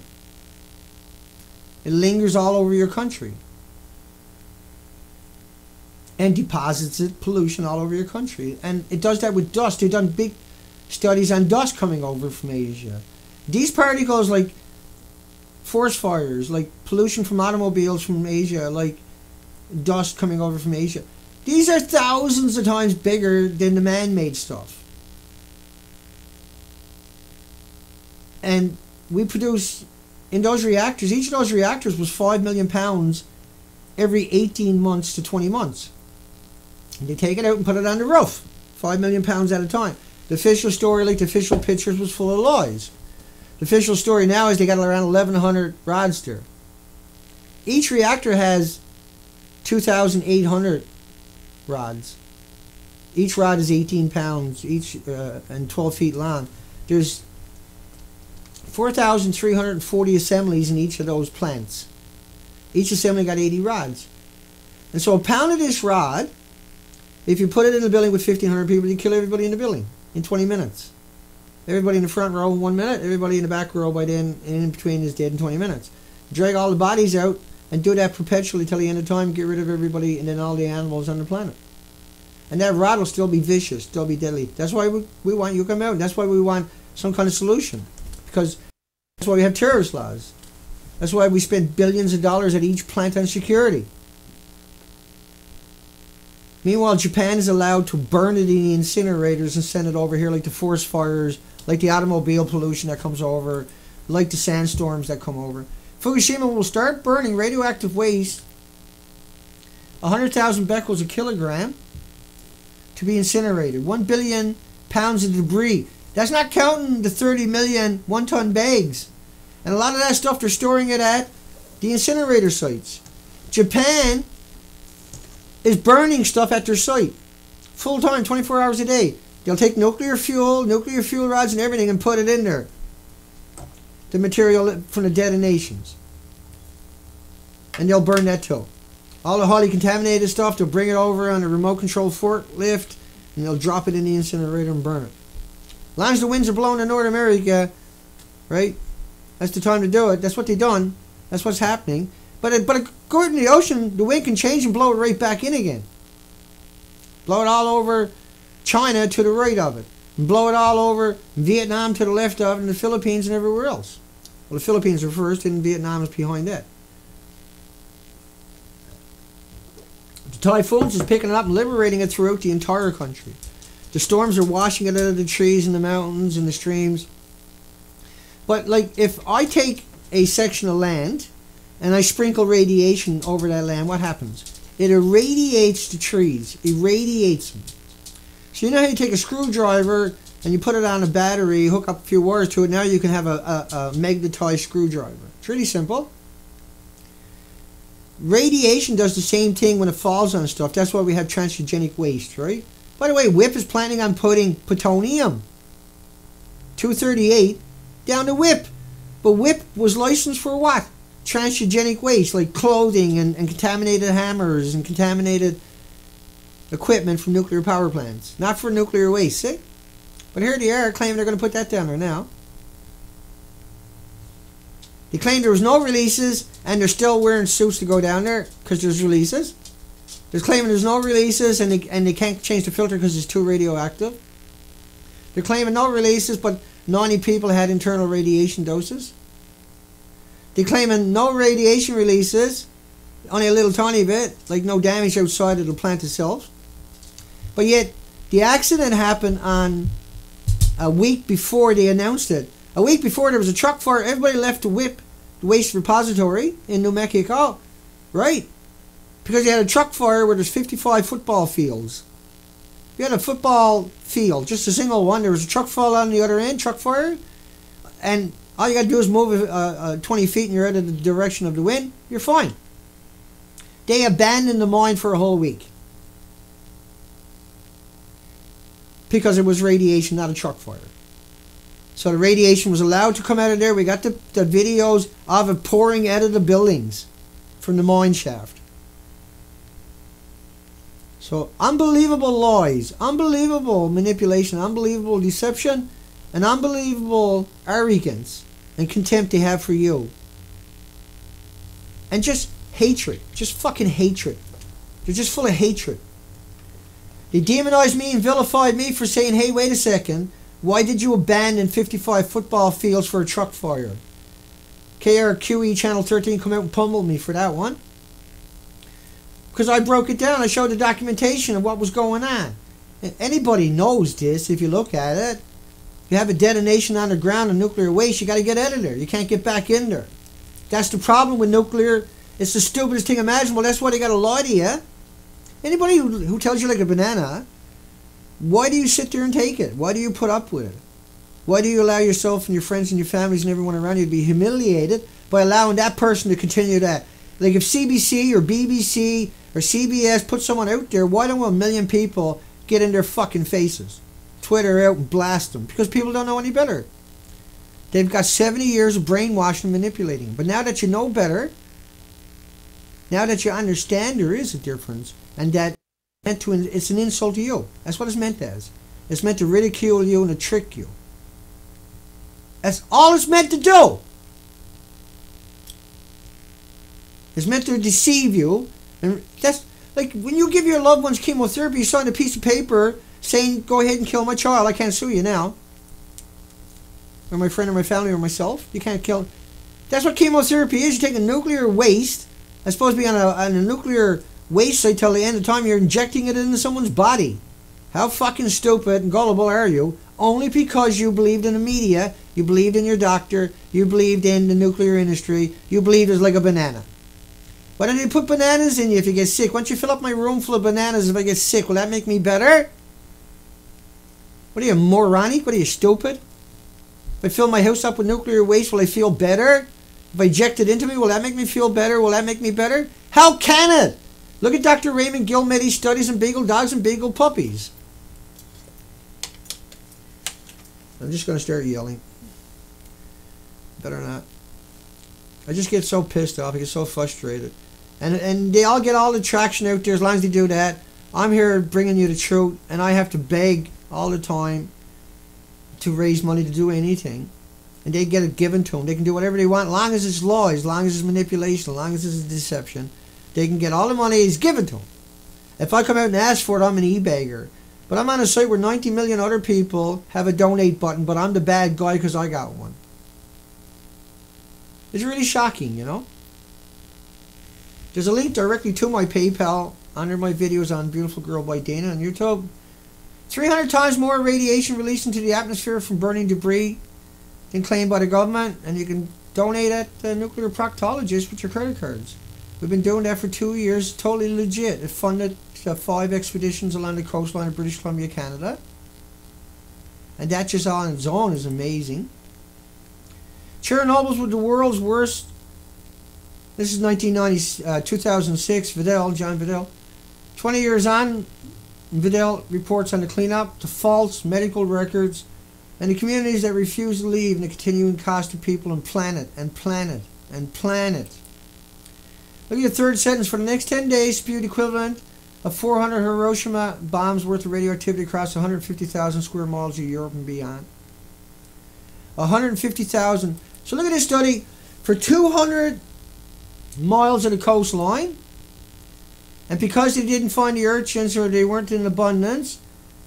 It lingers all over your country. And deposits pollution all over your country. And it does that with dust. They've done big studies on dust coming over from Asia. These particles, like forest fires, like pollution from automobiles from Asia, like dust coming over from Asia, these are thousands of times bigger than the man-made stuff. And we produce, in those reactors, each of those reactors was 5 million pounds every 18 months to 20 months. And they take it out and put it on the roof, 5 million pounds at a time. The official story, like the official pictures, was full of lies. The official story now is they got around 1,100 rods there. Each reactor has 2,800 rods. Each rod is 18 pounds each and 12 feet long. There's 4,340 assemblies in each of those plants. Each assembly got 80 rods. And so a pound of this rod, if you put it in a building with 1,500 people, you kill everybody in the building in 20 minutes. Everybody in the front row in 1 minute, everybody in the back row by then and in between is dead in 20 minutes. Drag all the bodies out and do that perpetually till the end of time, get rid of everybody and then all the animals on the planet. And that rod will still be vicious, still be deadly. That's why we want you to come out. That's why we want some kind of solution. Because that's why we have terrorist laws. That's why we spend billions of dollars at each plant on security. Meanwhile, Japan is allowed to burn it in the incinerators and send it over here, like the forest fires, like the automobile pollution that comes over, like the sandstorms that come over. Fukushima will start burning radioactive waste, 100,000 becquerels a kilogram, to be incinerated. 1 billion pounds of debris. That's not counting the 30 million one-ton bags. And a lot of that stuff, they're storing it at the incinerator sites. Japan is burning stuff at their site. Full time, 24 hours a day. They'll take nuclear fuel rods and everything and put it in there. The material from the detonations. And they'll burn that too. All the highly contaminated stuff, they'll bring it over on a remote control forklift and they'll drop it in the incinerator and burn it. As long as the winds are blowing in North America, right? That's the time to do it. That's what they've done. That's what's happening. But according to the ocean, the wind can change and blow it right back in again. Blow it all over China to the right of it. And blow it all over Vietnam to the left of it, and the Philippines and everywhere else. Well, the Philippines are first and Vietnam is behind that. The typhoons is picking it up and liberating it throughout the entire country. The storms are washing it out of the trees and the mountains and the streams. But like, if I take a section of land and I sprinkle radiation over that land, what happens? It irradiates the trees, irradiates them. So you know how you take a screwdriver and you put it on a battery, hook up a few wires to it, now you can have a magnetized screwdriver. It's really simple. Radiation does the same thing when it falls on stuff. That's why we have transgenic waste, right? By the way, WIP is planning on putting plutonium-238 down the WIP. But WIP was licensed for what? Transgenic waste, like clothing and contaminated hammers and contaminated equipment from nuclear power plants. Not for nuclear waste, see? But here they are claiming they're going to put that down there now. They claim there was no releases and they're still wearing suits to go down there because there's releases. They're claiming there's no releases and they can't change the filter because it's too radioactive. They're claiming no releases, but 90 people had internal radiation doses. They're claiming no radiation releases, only a little tiny bit, like no damage outside of the plant itself. But yet, the accident happened on a week before they announced it. A week before there was a truck fire, everybody left the WIP, the waste repository in New Mexico, right? Because they had a truck fire where there's 55 football fields. You had a football field, just a single one. There was a truck fall on the other end, truck fire. And all you got to do is move 20 feet and you're out of the direction of the wind. You're fine. They abandoned the mine for a whole week. Because it was radiation, not a truck fire. So the radiation was allowed to come out of there. We got the videos of it pouring out of the buildings from the mine shaft. So unbelievable lies, unbelievable manipulation, unbelievable deception, and unbelievable arrogance and contempt they have for you. And just hatred, just fucking hatred. They're just full of hatred. They demonized me and vilified me for saying, hey, wait a second, why did you abandon 55 football fields for a truck fire? KRQE Channel 13 come out and pummeled me for that one. Because I broke it down. I showed the documentation of what was going on. And anybody knows this if you look at it. If you have a detonation on the ground of nuclear waste, you got to get out of there. You can't get back in there. That's the problem with nuclear. It's the stupidest thing imaginable. That's why they got to lie to you. Anybody who tells you like a banana, why do you sit there and take it? Why do you put up with it? Why do you allow yourself and your friends and your families and everyone around you to be humiliated by allowing that person to continue that? Like if CBC or BBC or CBS put someone out there, why don't 1 million people get in their fucking faces? Twitter out and blast them. Because people don't know any better. They've got 70 years of brainwashing and manipulating. But now that you know better, now that you understand there is a difference, and that it's an insult to you. That's what it's meant as. It's meant to ridicule you and to trick you. That's all it's meant to do. It's meant to deceive you. And that's like when you give your loved ones chemotherapy, you sign a piece of paper saying, go ahead and kill my child. I can't sue you now. Or my friend or my family or myself. You can't kill. That's what chemotherapy is. You take a nuclear waste. That's supposed to be on a nuclear waste site till the end of time. You're injecting it into someone's body. How fucking stupid and gullible are you? Only because you believed in the media, you believed in your doctor, you believed in the nuclear industry, you believed it was like a banana. Why don't you put bananas in you if you get sick? Why don't you fill up my room full of bananas if I get sick? Will that make me better? What are you, moronic? What are you, stupid? If I fill my house up with nuclear waste, will I feel better? If I inject it into me, will that make me feel better? Will that make me better? How can it? Look at Dr. Raymond Gilmetty's studies on beagle dogs and beagle puppies. I'm just going to start yelling. Better not. I just get so pissed off. I get so frustrated. And they all get all the traction out there as long as they do that. I'm here bringing you the truth, and I have to beg all the time to raise money to do anything. And they get it given to them. They can do whatever they want, as long as it's lies, as long as it's manipulation, as long as it's deception. They can get all the money is given to them. If I come out and ask for it, I'm an e-bagger. But I'm on a site where 90 million other people have a donate button, but I'm the bad guy because I got one. It's really shocking, you know. There's a link directly to my PayPal under my videos on Beautiful Girl by Dana on YouTube. 300 times more radiation released into the atmosphere from burning debris than claimed by the government, and you can donate at the nuclear proctologist with your credit cards. We've been doing that for 2 years, totally legit. It funded 5 expeditions along the coastline of British Columbia, Canada. And that just on its own is amazing. Chernobyl's with the world's worst. This is 2006, John Vidal. 20 years on, Vidal reports on the cleanup, the false medical records, and the communities that refuse to leave, and the continuing cost to people and planet, and planet, and planet. Look at the third sentence. For the next 10 days, spewed equivalent of 400 Hiroshima bombs worth of radioactivity across 150,000 square miles of Europe and beyond. 150,000. So look at this study. For 200 miles of the coastline, and because they didn't find the urchins or they weren't in abundance,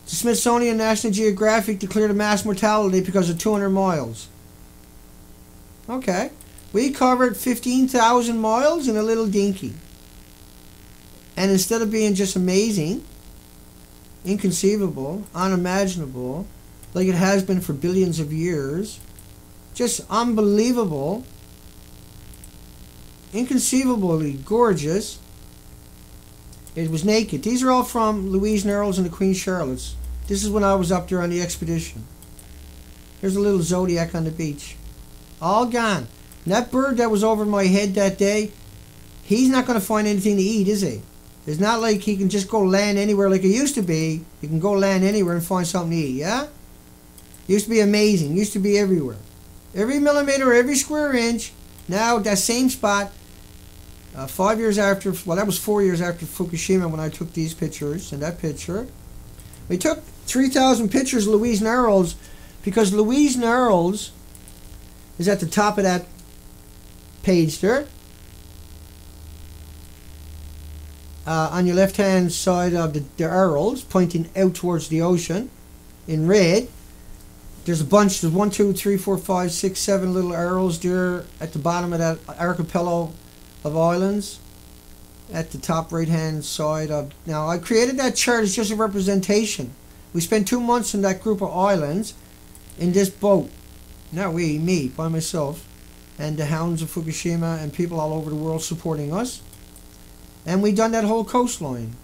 the Smithsonian and National Geographic declared a mass mortality because of 200 miles. Okay. We covered 15,000 miles in a little dinky. And instead of being just amazing, inconceivable, unimaginable, like it has been for billions of years, just unbelievable, inconceivably gorgeous, it was naked. These are all from Louise Nerles and the Queen Charlotte's. This is when I was up there on the expedition. Here's a little zodiac on the beach. All gone. And that bird that was over my head that day, he's not going to find anything to eat, is he? It's not like he can just go land anywhere like it used to be. You can go land anywhere and find something to eat, yeah? Used to be amazing. Used to be everywhere. Every millimeter, every square inch. Now, that same spot, 5 years after, well, that was 4 years after Fukushima when I took these pictures and that picture. We took 3,000 pictures of Louise Narrows because Louise Narrows is at the top of that page there. On your left-hand side of the arrows, pointing out towards the ocean, in red. There's a bunch. There's 1, 2, 3, 4, 5, 6, 7 little arrows there at the bottom of that archipelago of islands. At the top right-hand side of. Now, I created that chart as just a representation. We spent 2 months in that group of islands, in this boat. Not we, me, by myself, and the hounds of Fukushima and people all over the world supporting us. And we done that whole coastline.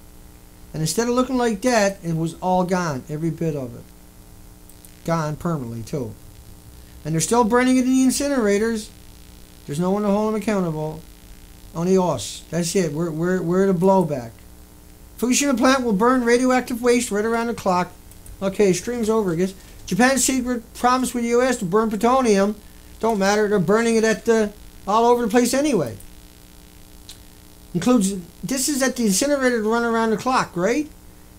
And instead of looking like that, it was all gone, every bit of it. Gone permanently, too. And they're still burning it in the incinerators. There's no one to hold them accountable. Only us. That's it. We're the blowback. Fukushima plant will burn radioactive waste right around the clock. Okay, stream's over, I guess. Japan's secret promise with the U.S. to burn plutonium. Don't matter. They're burning it at all over the place anyway. Includes, this is at the incinerator to run around the clock, right?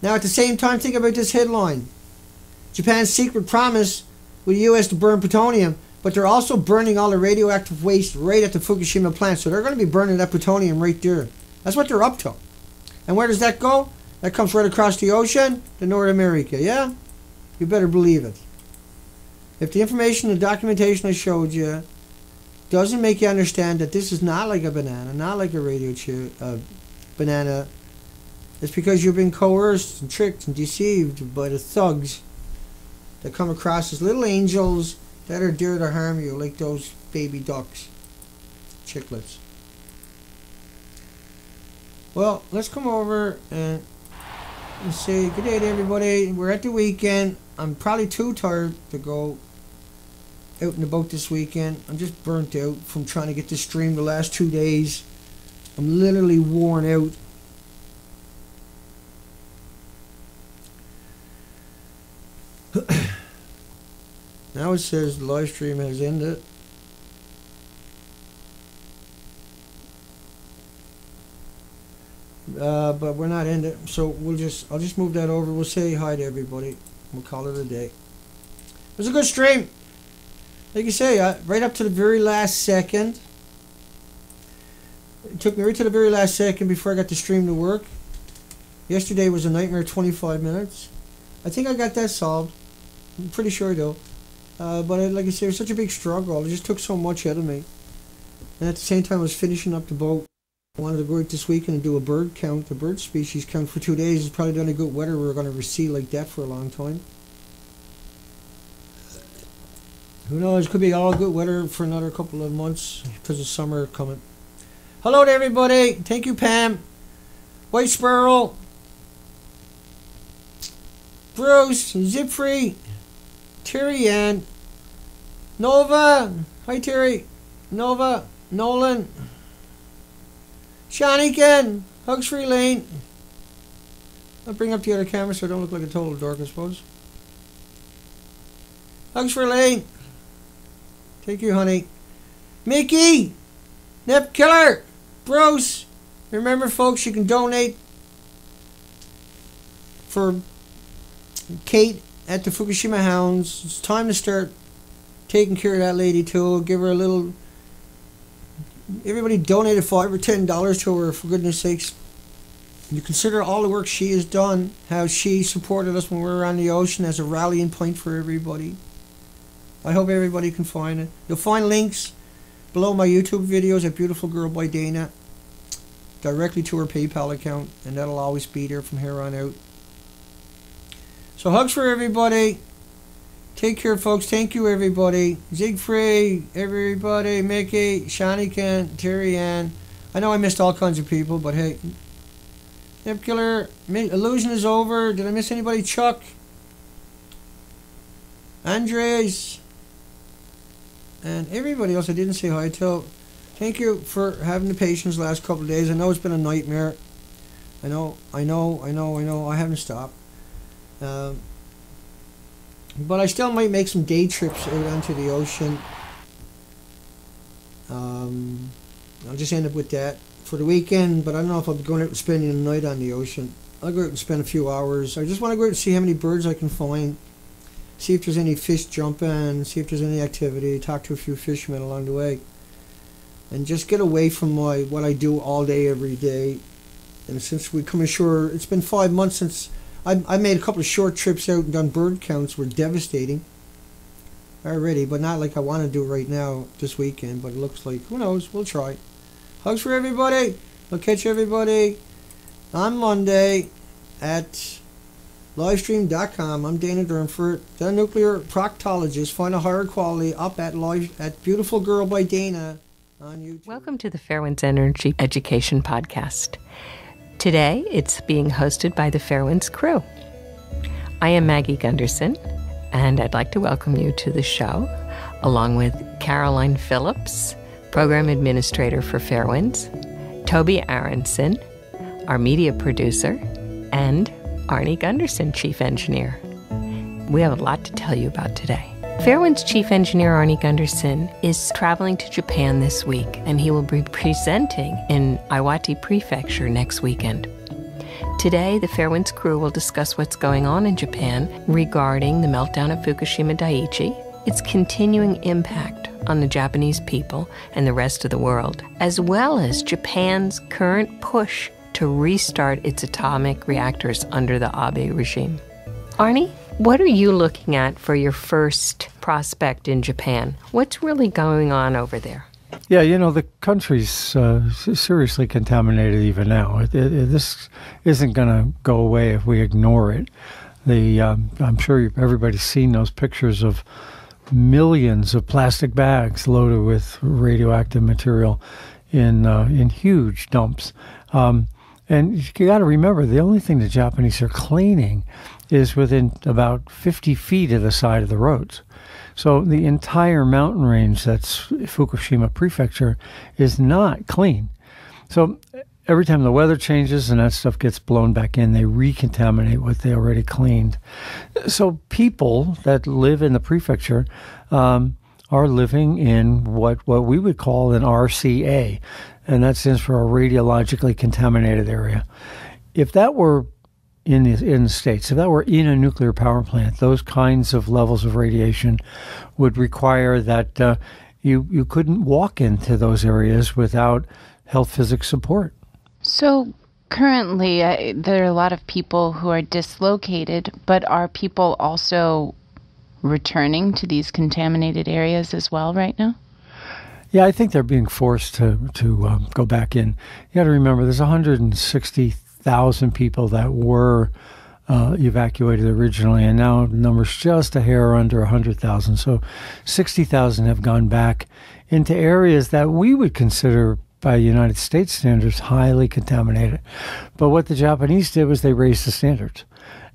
Now at the same time, think about this headline. Japan's secret promise with the U.S. to burn plutonium, but they're also burning all the radioactive waste right at the Fukushima plant. So they're going to be burning that plutonium right there. That's what they're up to. And where does that go? That comes right across the ocean to North America, yeah? You better believe it. If the information and documentation I showed you doesn't make you understand that this is not like a banana, not like a radio banana, it's because you've been coerced and tricked and deceived by the thugs that come across as little angels that are there to harm you, like those baby ducks, chicklets. Well, let's come over and say good day to everybody. We're at the weekend. I'm probably too tired to go out and about this weekend. I'm just burnt out from trying to get this stream the last 2 days. I'm literally worn out. Now it says the live stream has ended. But we're not ended, so I'll just move that over. We'll say hi to everybody. We'll call it a day. It was a good stream. Like you say, right up to the very last second. It took me right to the very last second before I got the stream to work. Yesterday was a nightmare, 25 minutes. I think I got that solved. I'm pretty sure though. But like I said, it was such a big struggle. It just took so much out of me. And at the same time, I was finishing up the boat. I wanted to go out this weekend and do a bird count, a bird species count for 2 days. It's probably done a good weather. We're going to receive like that for a long time. Who knows? Could be all good weather for another couple of months because of summer coming. Hello to everybody. Thank you, Pam. White Sparrow. Bruce. Zipfree. Terry Ann. Nova. Hi, Terry. Nova. Nolan. Shaniken. Hugs for Elaine. I'll bring up the other camera so I don't look like a total dork, I suppose. Hugs for Elaine. Thank you, honey. Mickey! Nep Killer! Bruce! Remember, folks, you can donate for Kate at the Fukushima Hounds. It's time to start taking care of that lady, too. Give her a little... Everybody donated $5 or $10 to her, for goodness sakes. You consider all the work she has done, how she supported us when we were on the ocean as a rallying point for everybody. I hope everybody can find it. You'll find links below my YouTube videos at Beautiful Girl by Dana directly to her PayPal account, and that'll always be there from here on out. So hugs for everybody. Take care, folks. Thank you, everybody. Siegfried, everybody, Mickey, Shaniken, Terry Ann. I know I missed all kinds of people, but hey. Nip Killer, illusion is over. Did I miss anybody? Chuck, Andres, and everybody else I didn't say hi to. Thank you for having the patience the last couple of days. I know it's been a nightmare. I know. I haven't stopped. But I still might make some day trips out onto the ocean. I'll just end up with that for the weekend, but I don't know if I'll be going out and spending the night on the ocean. I'll go out and spend a few hours. I just want to go out and see how many birds I can find, see if there's any fish jumping, see if there's any activity, talk to a few fishermen along the way, and just get away from what I do all day, every day. And since we come ashore, it's been 5 months since I made a couple of short trips out and done bird counts. Were devastating already, but not like I want to do right now this weekend. But it looks like, who knows, we'll try. Hugs for everybody. I'll catch everybody on Monday at livestream.com. I'm Dana Durnford, the nuclear proctologist. Find a higher quality up at Beautiful Girl by Dana on YouTube.
Welcome to the Fairwinds Energy Education Podcast. Today, it's being hosted by the Fairwinds crew. I am Maggie Gunderson, and I'd like to welcome you to the show, along with Caroline Phillips, Program Administrator for Fairwinds, Toby Aronson, our media producer, and Arnie Gunderson, Chief Engineer. We have a lot to tell you about today. Fairwinds Chief Engineer Arnie Gunderson is traveling to Japan this week, and he will be presenting in Iwate Prefecture next weekend. Today, the Fairwinds crew will discuss what's going on in Japan regarding the meltdown at Fukushima Daiichi, its continuing impact on the Japanese people and the rest of the world, as well as Japan's current push to restart its atomic reactors under the Abe regime. Arnie, what are you looking at for your first prospect in Japan? What's really going on over there?
Yeah, the country's seriously contaminated even now. This isn't going to go away if we ignore it. I'm sure everybody's seen those pictures of millions of plastic bags loaded with radioactive material in huge dumps. And you got to remember, the only thing the Japanese are cleaning is within about 50 feet of the side of the roads. So the entire mountain range that's Fukushima Prefecture is not clean. So every time the weather changes and that stuff gets blown back in, they recontaminate what they already cleaned. So people that live in the prefecture are living in what we would call an RCA, and that stands for a radiologically contaminated area. If that were in the States, if that were in a nuclear power plant, those kinds of levels of radiation would require that you couldn't walk into those areas without health physics support.
So currently, there are a lot of people who are dislocated, but are people also returning to these contaminated areas as well right now?
Yeah, I think they're being forced to go back in. You got to remember, there's 160,000 people that were evacuated originally, and now the number's just a hair under 100,000. So 60,000 have gone back into areas that we would consider, by United States standards, highly contaminated. But what the Japanese did was they raised the standards.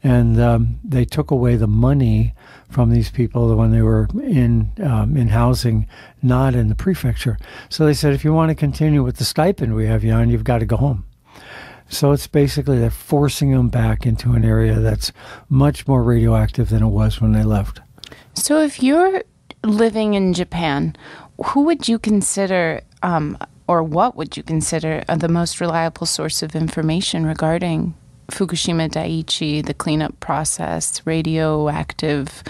And they took away the money from these people when they were in housing, not in the prefecture. So they said, if you want to continue with the stipend we have you on, you've got to go home. So it's basically they're forcing them back into an area that's much more radioactive than it was when they left.
So if you're living in Japan, who would you consider, or what would you consider the most reliable source of information regarding Fukushima Daiichi, the cleanup process, radioactive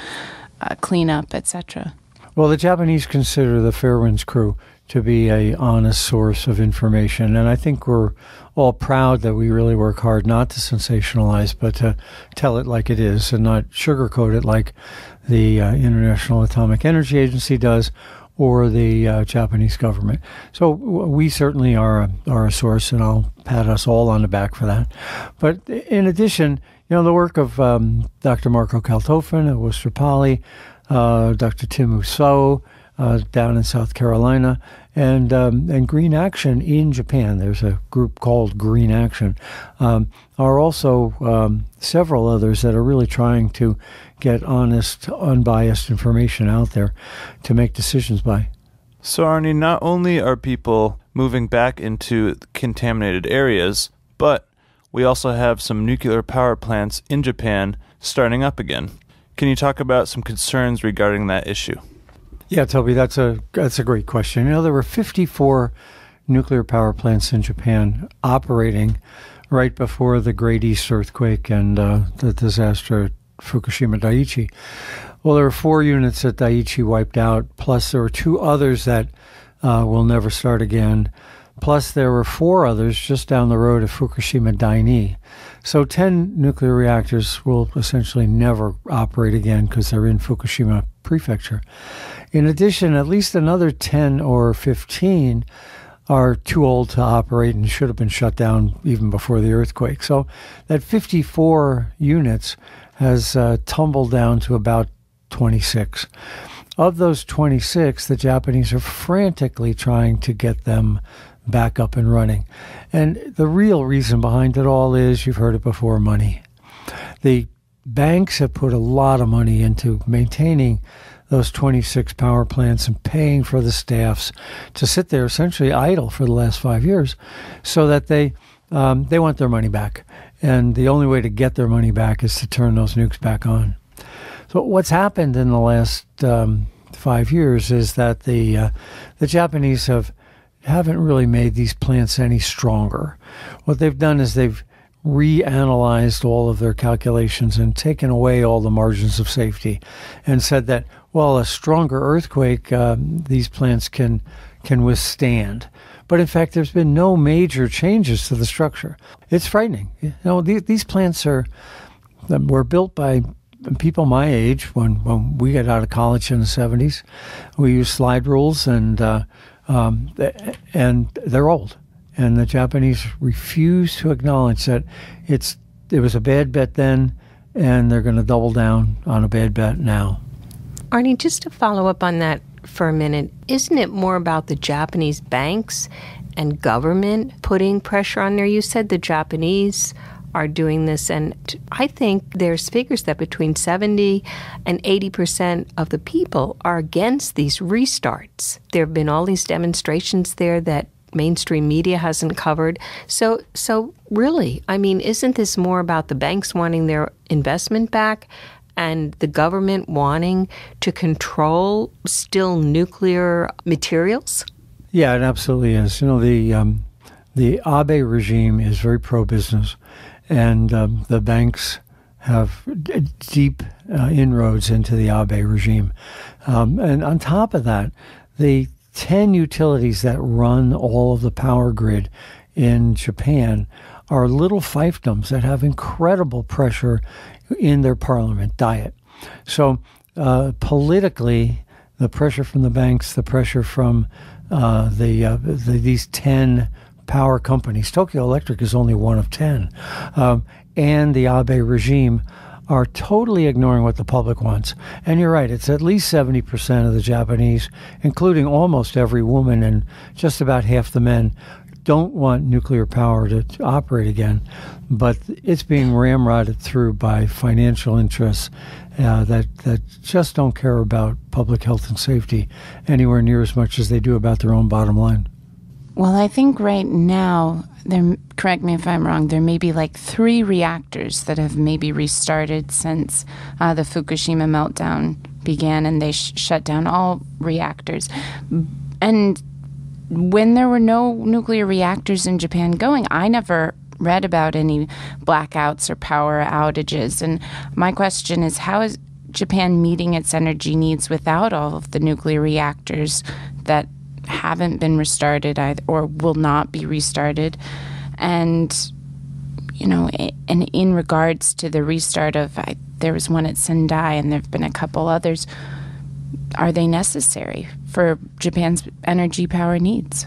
cleanup, etc.?
Well, the Japanese consider the Fairwinds crew to be a honest source of information, and I think we're all proud that we really work hard not to sensationalize, but to tell it like it is and not sugarcoat it like the International Atomic Energy Agency does, or the Japanese government. So we certainly are a source, and I'll pat us all on the back for that. But in addition, the work of Dr. Marco Kaltofen at Worcester Poly, Dr. Tim Uso down in South Carolina, and Green Action in Japan. There's a group called Green Action. Are also several others that are really trying to get honest, unbiased information out there to make decisions by.
So, Arnie, not only are people moving back into contaminated areas, but we also have some nuclear power plants in Japan starting up again. Can you talk about some concerns regarding that issue?
Yeah, Toby, that's a great question. There were 54 nuclear power plants in Japan operating right before the Great East Earthquake and the disaster at Fukushima Daiichi. Well, there were 4 units that Daiichi wiped out, plus there were 2 others that will never start again. Plus, there were 4 others just down the road at Fukushima Daini. So 10 nuclear reactors will essentially never operate again because they're in Fukushima Prefecture. In addition, at least another 10 or 15 are too old to operate and should have been shut down even before the earthquake. So that 54 units has tumbled down to about 26. Of those 26, the Japanese are frantically trying to get them back up and running. And the real reason behind it all is, you've heard it before, money. The banks have put a lot of money into maintaining those 26 power plants and paying for the staffs to sit there essentially idle for the last 5 years so that they want their money back. And the only way to get their money back is to turn those nukes back on. So what's happened in the last 5 years is that the Japanese haven't really made these plants any stronger. What they've done is they've reanalyzed all of their calculations and taken away all the margins of safety and said that, well, a stronger earthquake these plants can withstand. But in fact, there's been no major changes to the structure. It's frightening. These plants were built by people my age when we got out of college in the 70s. We used slide rules and they're old. And the Japanese refuse to acknowledge that it was a bad bet then, and they're going to double down on a bad bet now.
Arnie, just to follow up on that for a minute, isn't it more about the Japanese banks and government putting pressure on there? You said the Japanese are doing this, and I think there's figures that between 70 and 80% of the people are against these restarts. There have been all these demonstrations there that mainstream media hasn't covered. So really, I mean, isn't this more about the banks wanting their investment back and the government wanting to control still nuclear materials?
Yeah, it absolutely is. The Abe regime is very pro-business, and the banks have deep inroads into the Abe regime. And on top of that, the 10 utilities that run all of the power grid in Japan are little fiefdoms that have incredible pressure in their parliament diet. So politically, the pressure from the banks, the pressure from these 10 power companies, Tokyo Electric is only one of 10, and the Abe regime are totally ignoring what the public wants. And you're right, it's at least 70% of the Japanese, including almost every woman and just about half the men, don't want nuclear power to operate again. But it's being ramrodded through by financial interests that just don't care about public health and safety anywhere near as much as they do about their own bottom line.
Well, I think right now, correct me if I'm wrong, there may be like 3 reactors that have maybe restarted since the Fukushima meltdown began, and they shut down all reactors. And when there were no nuclear reactors in Japan going, I never read about any blackouts or power outages. And my question is, how is Japan meeting its energy needs without all of the nuclear reactors that haven't been restarted or will not be restarted? And, and in regards to the restart of, there was one at Sendai and there have been a couple others, are they necessary for Japan's energy power needs?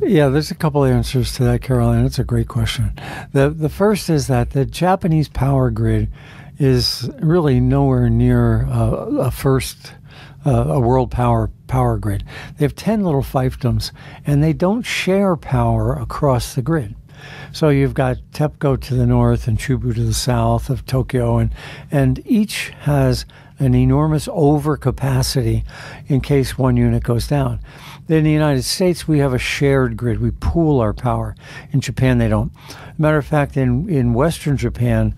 Yeah, there's a couple answers to that, Caroline. It's a great question. The first is that the Japanese power grid is really nowhere near a world power grid. They have 10 little fiefdoms, and they don't share power across the grid. So you've got TEPCO to the north and Chubu to the south of Tokyo, and each has an enormous overcapacity in case one unit goes down. In the United States, we have a shared grid. We pool our power. In Japan, they don't. Matter of fact, in Western Japan,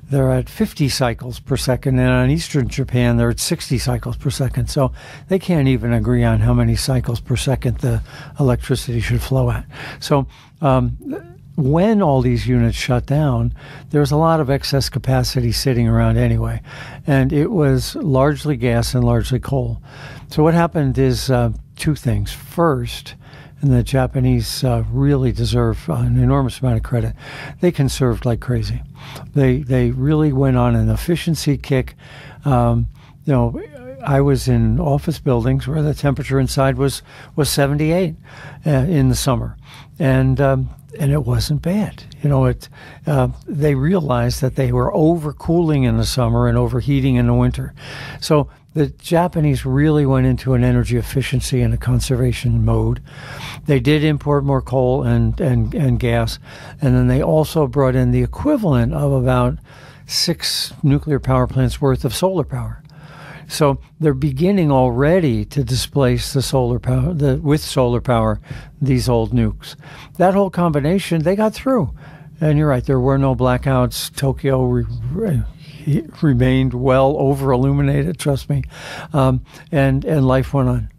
they're at 50 cycles per second, and in Eastern Japan, they're at 60 cycles per second. So they can't even agree on how many cycles per second the electricity should flow at. So when all these units shut down, there's a lot of excess capacity sitting around anyway. And it was largely gas and largely coal. So what happened is two things. First, and the Japanese really deserve an enormous amount of credit, they conserved like crazy. They really went on an efficiency kick. I was in office buildings where the temperature inside was 78 in the summer. And it wasn't bad. They realized that they were overcooling in the summer and overheating in the winter. So the Japanese really went into an energy efficiency and a conservation mode. They did import more coal and gas, and then they also brought in the equivalent of about 6 nuclear power plants worth of solar power. So they're beginning already to displace the solar power with solar power, these old nukes. That whole combination, they got through. And you're right, there were no blackouts. Tokyo remained well over-illuminated, trust me, and life went on.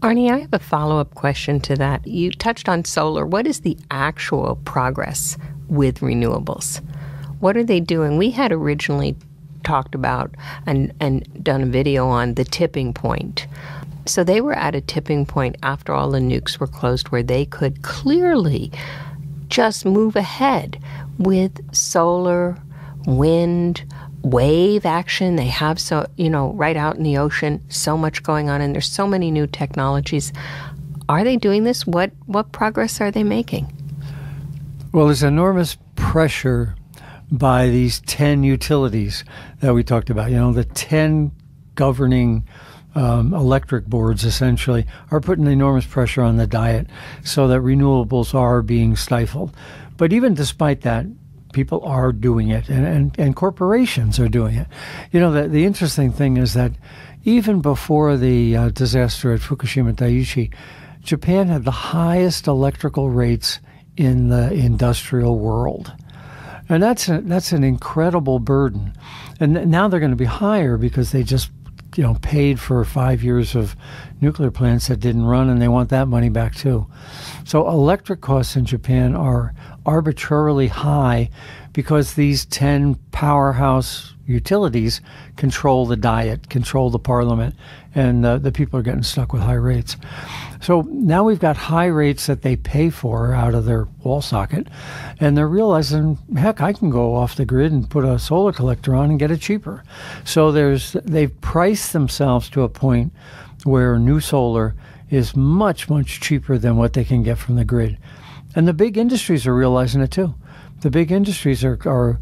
Arnie, I have a follow-up question to that. You touched on solar. What is the actual progress with renewables? What are they doing? We had originally talked about and done a video on the tipping point. So they were at a tipping point after all the nukes were closed where they could clearly just move ahead with solar, wind, wave action. They have right out in the ocean, so much going on, and there's so many new technologies. Are they doing this? What progress are they making?
Well, there's enormous pressure by these 10 utilities that we talked about. The 10 governing electric boards essentially are putting enormous pressure on the diet so that renewables are being stifled. But even despite that, people are doing it, and corporations are doing it. The interesting thing is that even before the disaster at Fukushima Daiichi, Japan had the highest electrical rates in the industrial world. And that's an incredible burden. And now they're going to be higher because they just paid for 5 years of nuclear plants that didn't run, and they want that money back too. So electric costs in Japan are arbitrarily high because these 10 powerhouse utilities control the diet, control the parliament, and the people are getting stuck with high rates. So now we've got high rates that they pay for out of their wall socket, and they're realizing, heck, I can go off the grid and put a solar collector on and get it cheaper. So they've priced themselves to a point where new solar is much, much cheaper than what they can get from the grid. And the big industries are realizing it too. The big industries are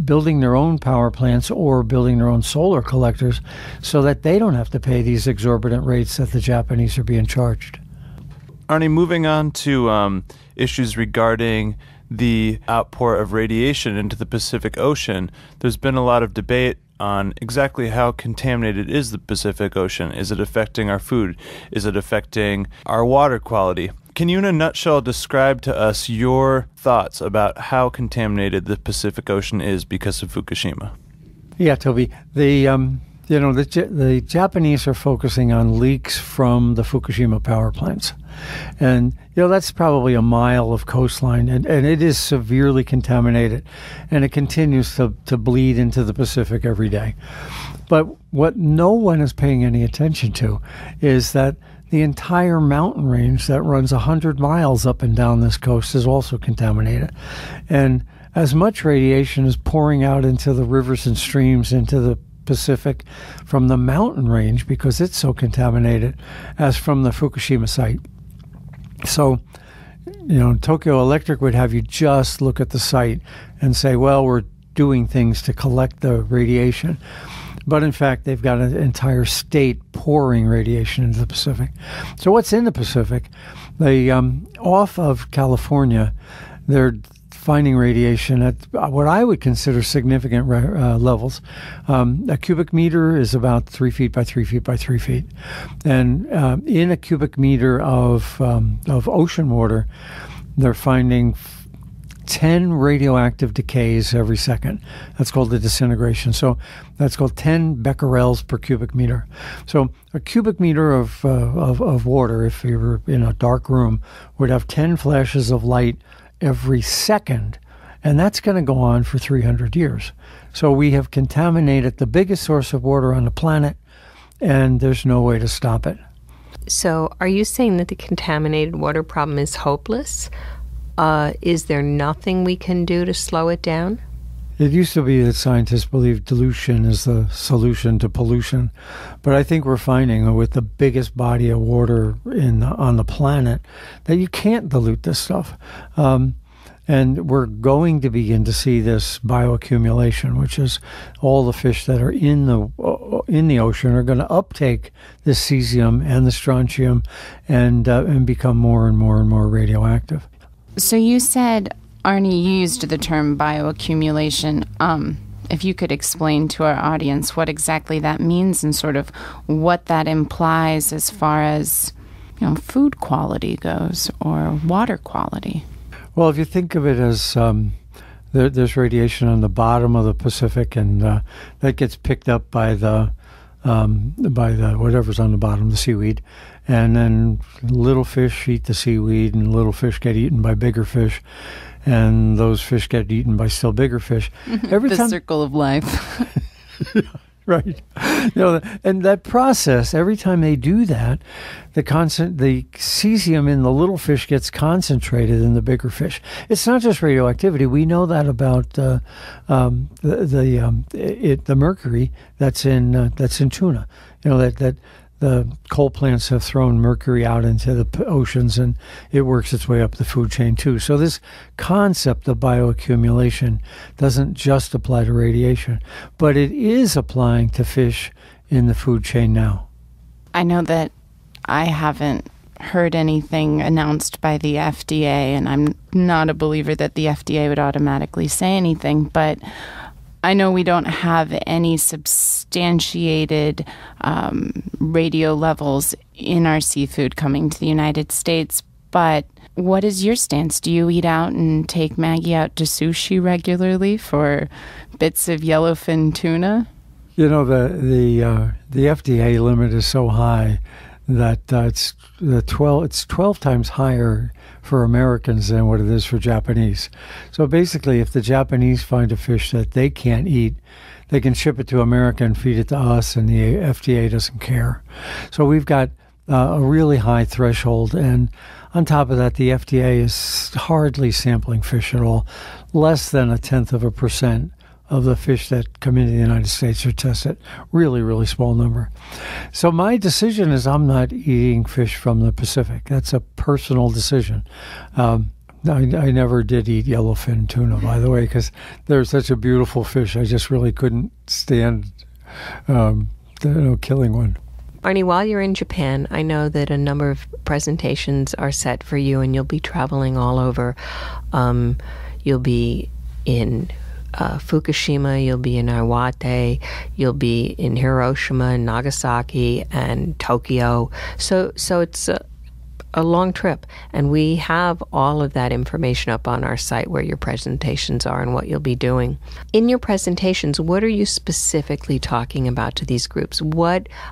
building their own power plants or building their own solar collectors so that they don't have to pay these exorbitant rates that the Japanese are being charged.
Arnie, moving on to issues regarding the outpour of radiation into the Pacific Ocean, there's been a lot of debate on exactly how contaminated is the Pacific Ocean. Is it affecting our food? Is it affecting our water quality? Can you, in a nutshell, describe to us your thoughts about how contaminated the Pacific Ocean is because of Fukushima?
Yeah, Toby. The Japanese are focusing on leaks from the Fukushima power plants. And, that's probably a mile of coastline, and it is severely contaminated, and it continues to bleed into the Pacific every day. But what no one is paying any attention to is that the entire mountain range that runs 100 miles up and down this coast is also contaminated. And as much radiation is pouring out into the rivers and streams, into the Pacific from the mountain range because it's so contaminated as from the Fukushima site. So, Tokyo Electric would have you just look at the site and say, well, we're doing things to collect the radiation. But in fact, they've got an entire state pouring radiation into the Pacific. So what's in the Pacific? They off of California, they're finding radiation at what I would consider significant levels. A cubic meter is about 3 feet by 3 feet by 3 feet, and in a cubic meter of ocean water, they're finding 10 radioactive decays every second. That's called the disintegration. So that's called 10 becquerels per cubic meter. So a cubic meter of water, if you were in a dark room, would have 10 flashes of light every second, and that's going to go on for 300 years. So we have contaminated the biggest source of water on the planet, and there's no way to stop it.
So are you saying that the contaminated water problem is hopeless? Is there nothing we can do to slow it down?
It used to be that scientists believed dilution is the solution to pollution, but I think we're finding with the biggest body of water on the planet that you can't dilute this stuff. And we're going to begin to see this bioaccumulation, which is all the fish that are in the ocean are going to uptake the cesium and the strontium and become more and more and more radioactive.
So you said, Arnie, you used the term bioaccumulation. If you could explain to our audience what exactly that means and sort of what that implies as far as, food quality goes or water quality.
Well, if you think of it as there's radiation on the bottom of the Pacific, and that gets picked up by the whatever's on the bottom, the seaweed, and then little fish eat the seaweed, and little fish get eaten by bigger fish, and those fish get eaten by still bigger fish.
The circle of life.
Right. And that process, every time they do that, the cesium in the little fish gets concentrated in the bigger fish. It's not just radioactivity. We know that about the mercury that's in tuna. That the coal plants have thrown mercury out into the oceans, and it works its way up the food chain too. So this concept of bioaccumulation doesn't just apply to radiation, but it is applying to fish in the food chain now.
I know that I haven't heard anything announced by the FDA, and I'm not a believer that the FDA would automatically say anything, but I know we don't have any substantiated radio levels in our seafood coming to the United States, but what is your stance? Do you eat out and take Maggie out to sushi regularly for bits of yellowfin tuna?
The FDA limit is so high that it's 12 times higher for Americans than what it is for Japanese. So basically, if the Japanese find a fish that they can't eat, they can ship it to America and feed it to us, and the FDA doesn't care. So we've got a really high threshold, and on top of that, the FDA is hardly sampling fish at all. Less than 0.1% of the fish that come into the United States are tested. Really, really small number. So my decision is I'm not eating fish from the Pacific. That's a personal decision. I never did eat yellowfin tuna, by the way, because they're such a beautiful fish. I just really couldn't stand killing one.
Arnie, while you're in Japan, I know that a number of presentations are set for you, and you'll be traveling all over. You'll be in Fukushima, you'll be in Iwate, you'll be in Hiroshima and Nagasaki and Tokyo. So it's a long trip, and we have all of that information up on our site where your presentations are and what you'll be doing. In your presentations, what are you specifically talking about to these groups?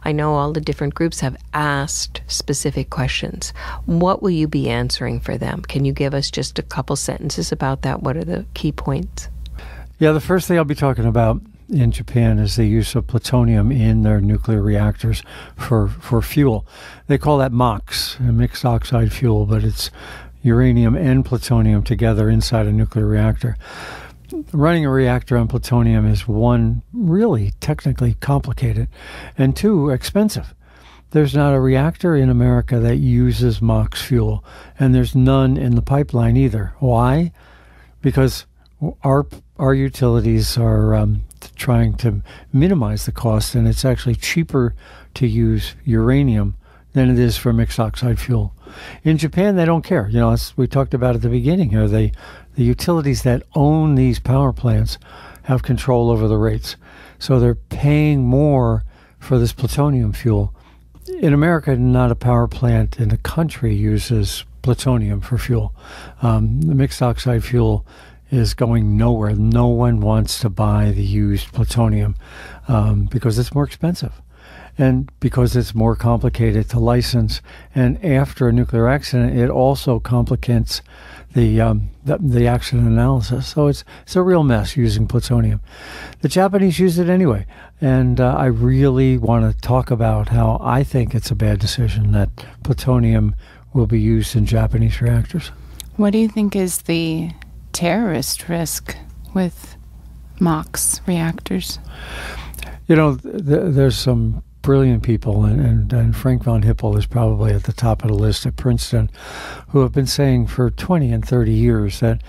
I know all the different groups have asked specific questions. What will you be answering for them? Can you give us just a couple sentences about that? What are the key points?
Yeah, the first thing I'll be talking about in Japan is the use of plutonium in their nuclear reactors for fuel. They call that MOX, a mixed oxide fuel, but it's uranium and plutonium together inside a nuclear reactor. Running a reactor on plutonium is, one, really technically complicated, and two, expensive. There's not a reactor in America that uses MOX fuel, and there's none in the pipeline either. Why? Because our utilities are trying to minimize the cost, and it's actually cheaper to use uranium than it is for mixed oxide fuel. In Japan, they don't care. As we talked about at the beginning here, the utilities that own these power plants have control over the rates. So they're paying more for this plutonium fuel. In America, not a power plant in the country uses plutonium for fuel. The mixed oxide fuel is going nowhere. No one wants to buy the used plutonium because it's more expensive and because it's more complicated to license. And after a nuclear accident, it also complicates the accident analysis. So it's a real mess using plutonium. The Japanese use it anyway. And I really want to talk about how I think it's a bad decision that plutonium will be used in Japanese reactors.
What do you think is the terrorist risk with MOX reactors?
There's some brilliant people, and Frank von Hippel is probably at the top of the list at Princeton, who have been saying for 20 and 30 years that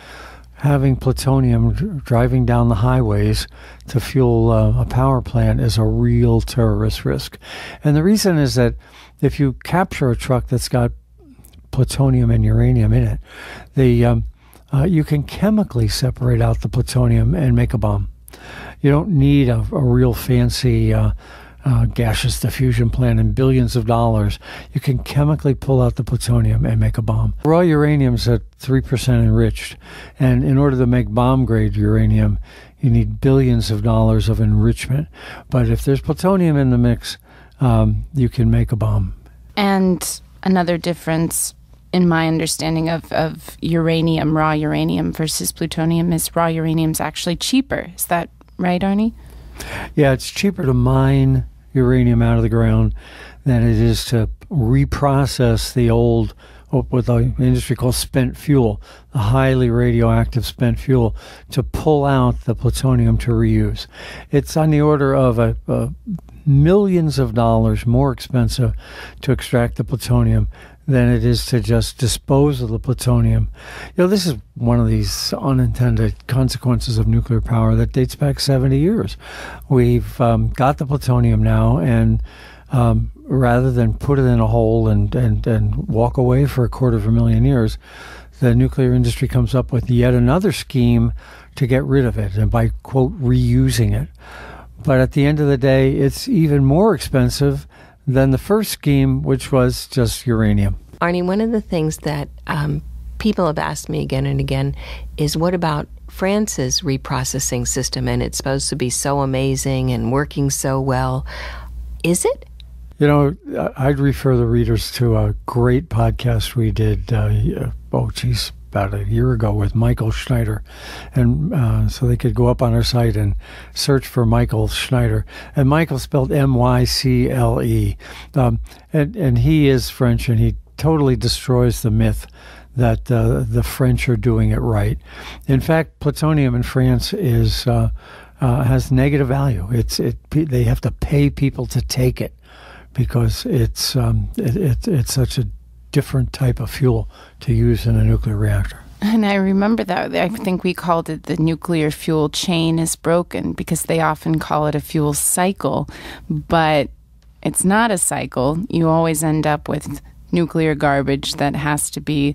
having plutonium driving down the highways to fuel a power plant is a real terrorist risk. And the reason is that if you capture a truck that's got plutonium and uranium in it, you can chemically separate out the plutonium and make a bomb. You don't need a real fancy gaseous diffusion plant and billions of dollars. You can chemically pull out the plutonium and make a bomb. Raw uranium's at 3% enriched, and in order to make bomb-grade uranium, you need billions of dollars of enrichment. But if there's plutonium in the mix, you can make a bomb.
And another difference in my understanding of uranium, raw uranium versus plutonium, is raw uranium's actually cheaper. Is that right, Arnie?
Yeah, it's cheaper to mine uranium out of the ground than it is to reprocess the old, what the industry calls spent fuel, the highly radioactive spent fuel, to pull out the plutonium to reuse. It's on the order of millions of dollars more expensive to extract the plutonium than it is to just dispose of the plutonium. This is one of these unintended consequences of nuclear power that dates back 70 years. We've got the plutonium now, and rather than put it in a hole and walk away for 250,000 years, the nuclear industry comes up with yet another scheme to get rid of it, and by, quote, reusing it. But at the end of the day, it's even more expensive than the first scheme, which was just uranium.
Arnie, one of the things that people have asked me again and again is, what about France's reprocessing system? And it's supposed to be so amazing and working so well. Is it?
I'd refer the readers to a great podcast we did, about a year ago with Michael Schneider. And so they could go up on our site and search for Michael Schneider. And Michael spelled M-Y-C-L-E. And he is French, and he totally destroys the myth that the French are doing it right. In fact, plutonium in France has negative value. They have to pay people to take it because it's such a different type of fuel to use in a nuclear reactor.
And I remember that. I think we called it the nuclear fuel chain is broken because they often call it a fuel cycle, but it's not a cycle. You always end up with nuclear garbage that has to be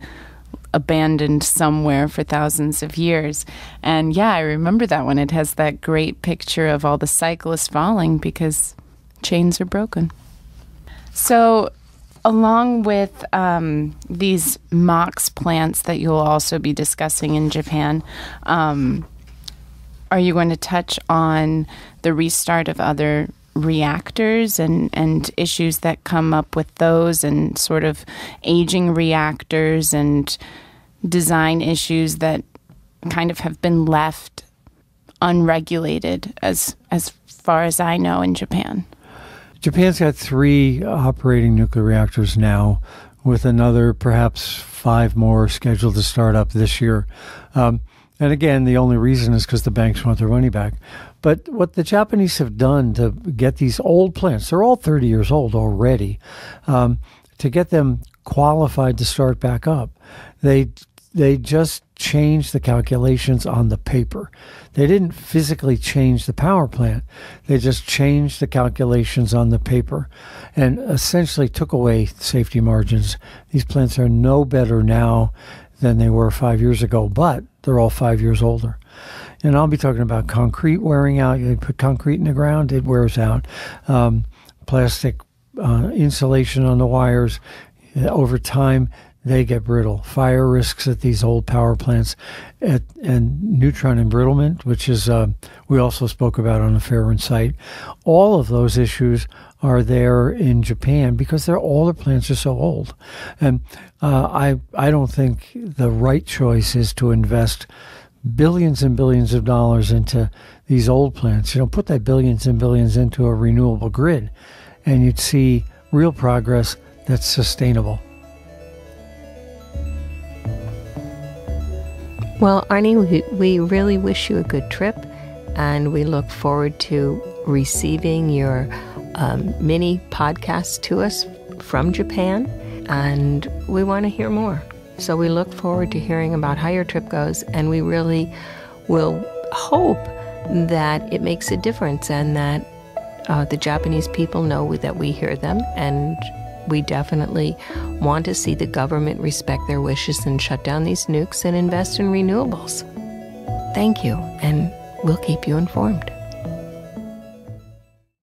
abandoned somewhere for thousands of years. And yeah, I remember that one. It has that great picture of all the cyclists falling because chains are broken. So along with these MOX plants that you'll also be discussing in Japan, are you going to touch on the restart of other reactors and issues that come up with those, and sort of aging reactors and design issues that kind of have been left unregulated as far as I know in Japan?
Japan's got 3 operating nuclear reactors now, with another perhaps 5 more scheduled to start up this year. And again, the only reason is because the banks want their money back. But what the Japanese have done to get these old plants, they're all 30 years old already, to get them qualified to start back up, they They just changed the calculations on the paper. They didn't physically change the power plant. They just changed the calculations on the paper and essentially took away safety margins. These plants are no better now than they were 5 years ago, but they're all 5 years older. And I'll be talking about concrete wearing out. You put concrete in the ground, it wears out. Plastic insulation on the wires, over time, they get brittle. Fire risks at these old power plants and neutron embrittlement, which is we also spoke about on the Fairwind site. All of those issues are there in Japan because all their plants are so old. And I don't think the right choice is to invest billions and billions of dollars into these old plants. Put that billions and billions into a renewable grid, and you'd see real progress that's sustainable.
Well, Arnie, we really wish you a good trip, and we look forward to receiving your mini podcast to us from Japan, and we want to hear more. So we look forward to hearing about how your trip goes, and we really will hope that it makes a difference and that the Japanese people know that we hear them, and we definitely want to see the government respect their wishes and shut down these nukes and invest in renewables. Thank you, and we'll keep you informed.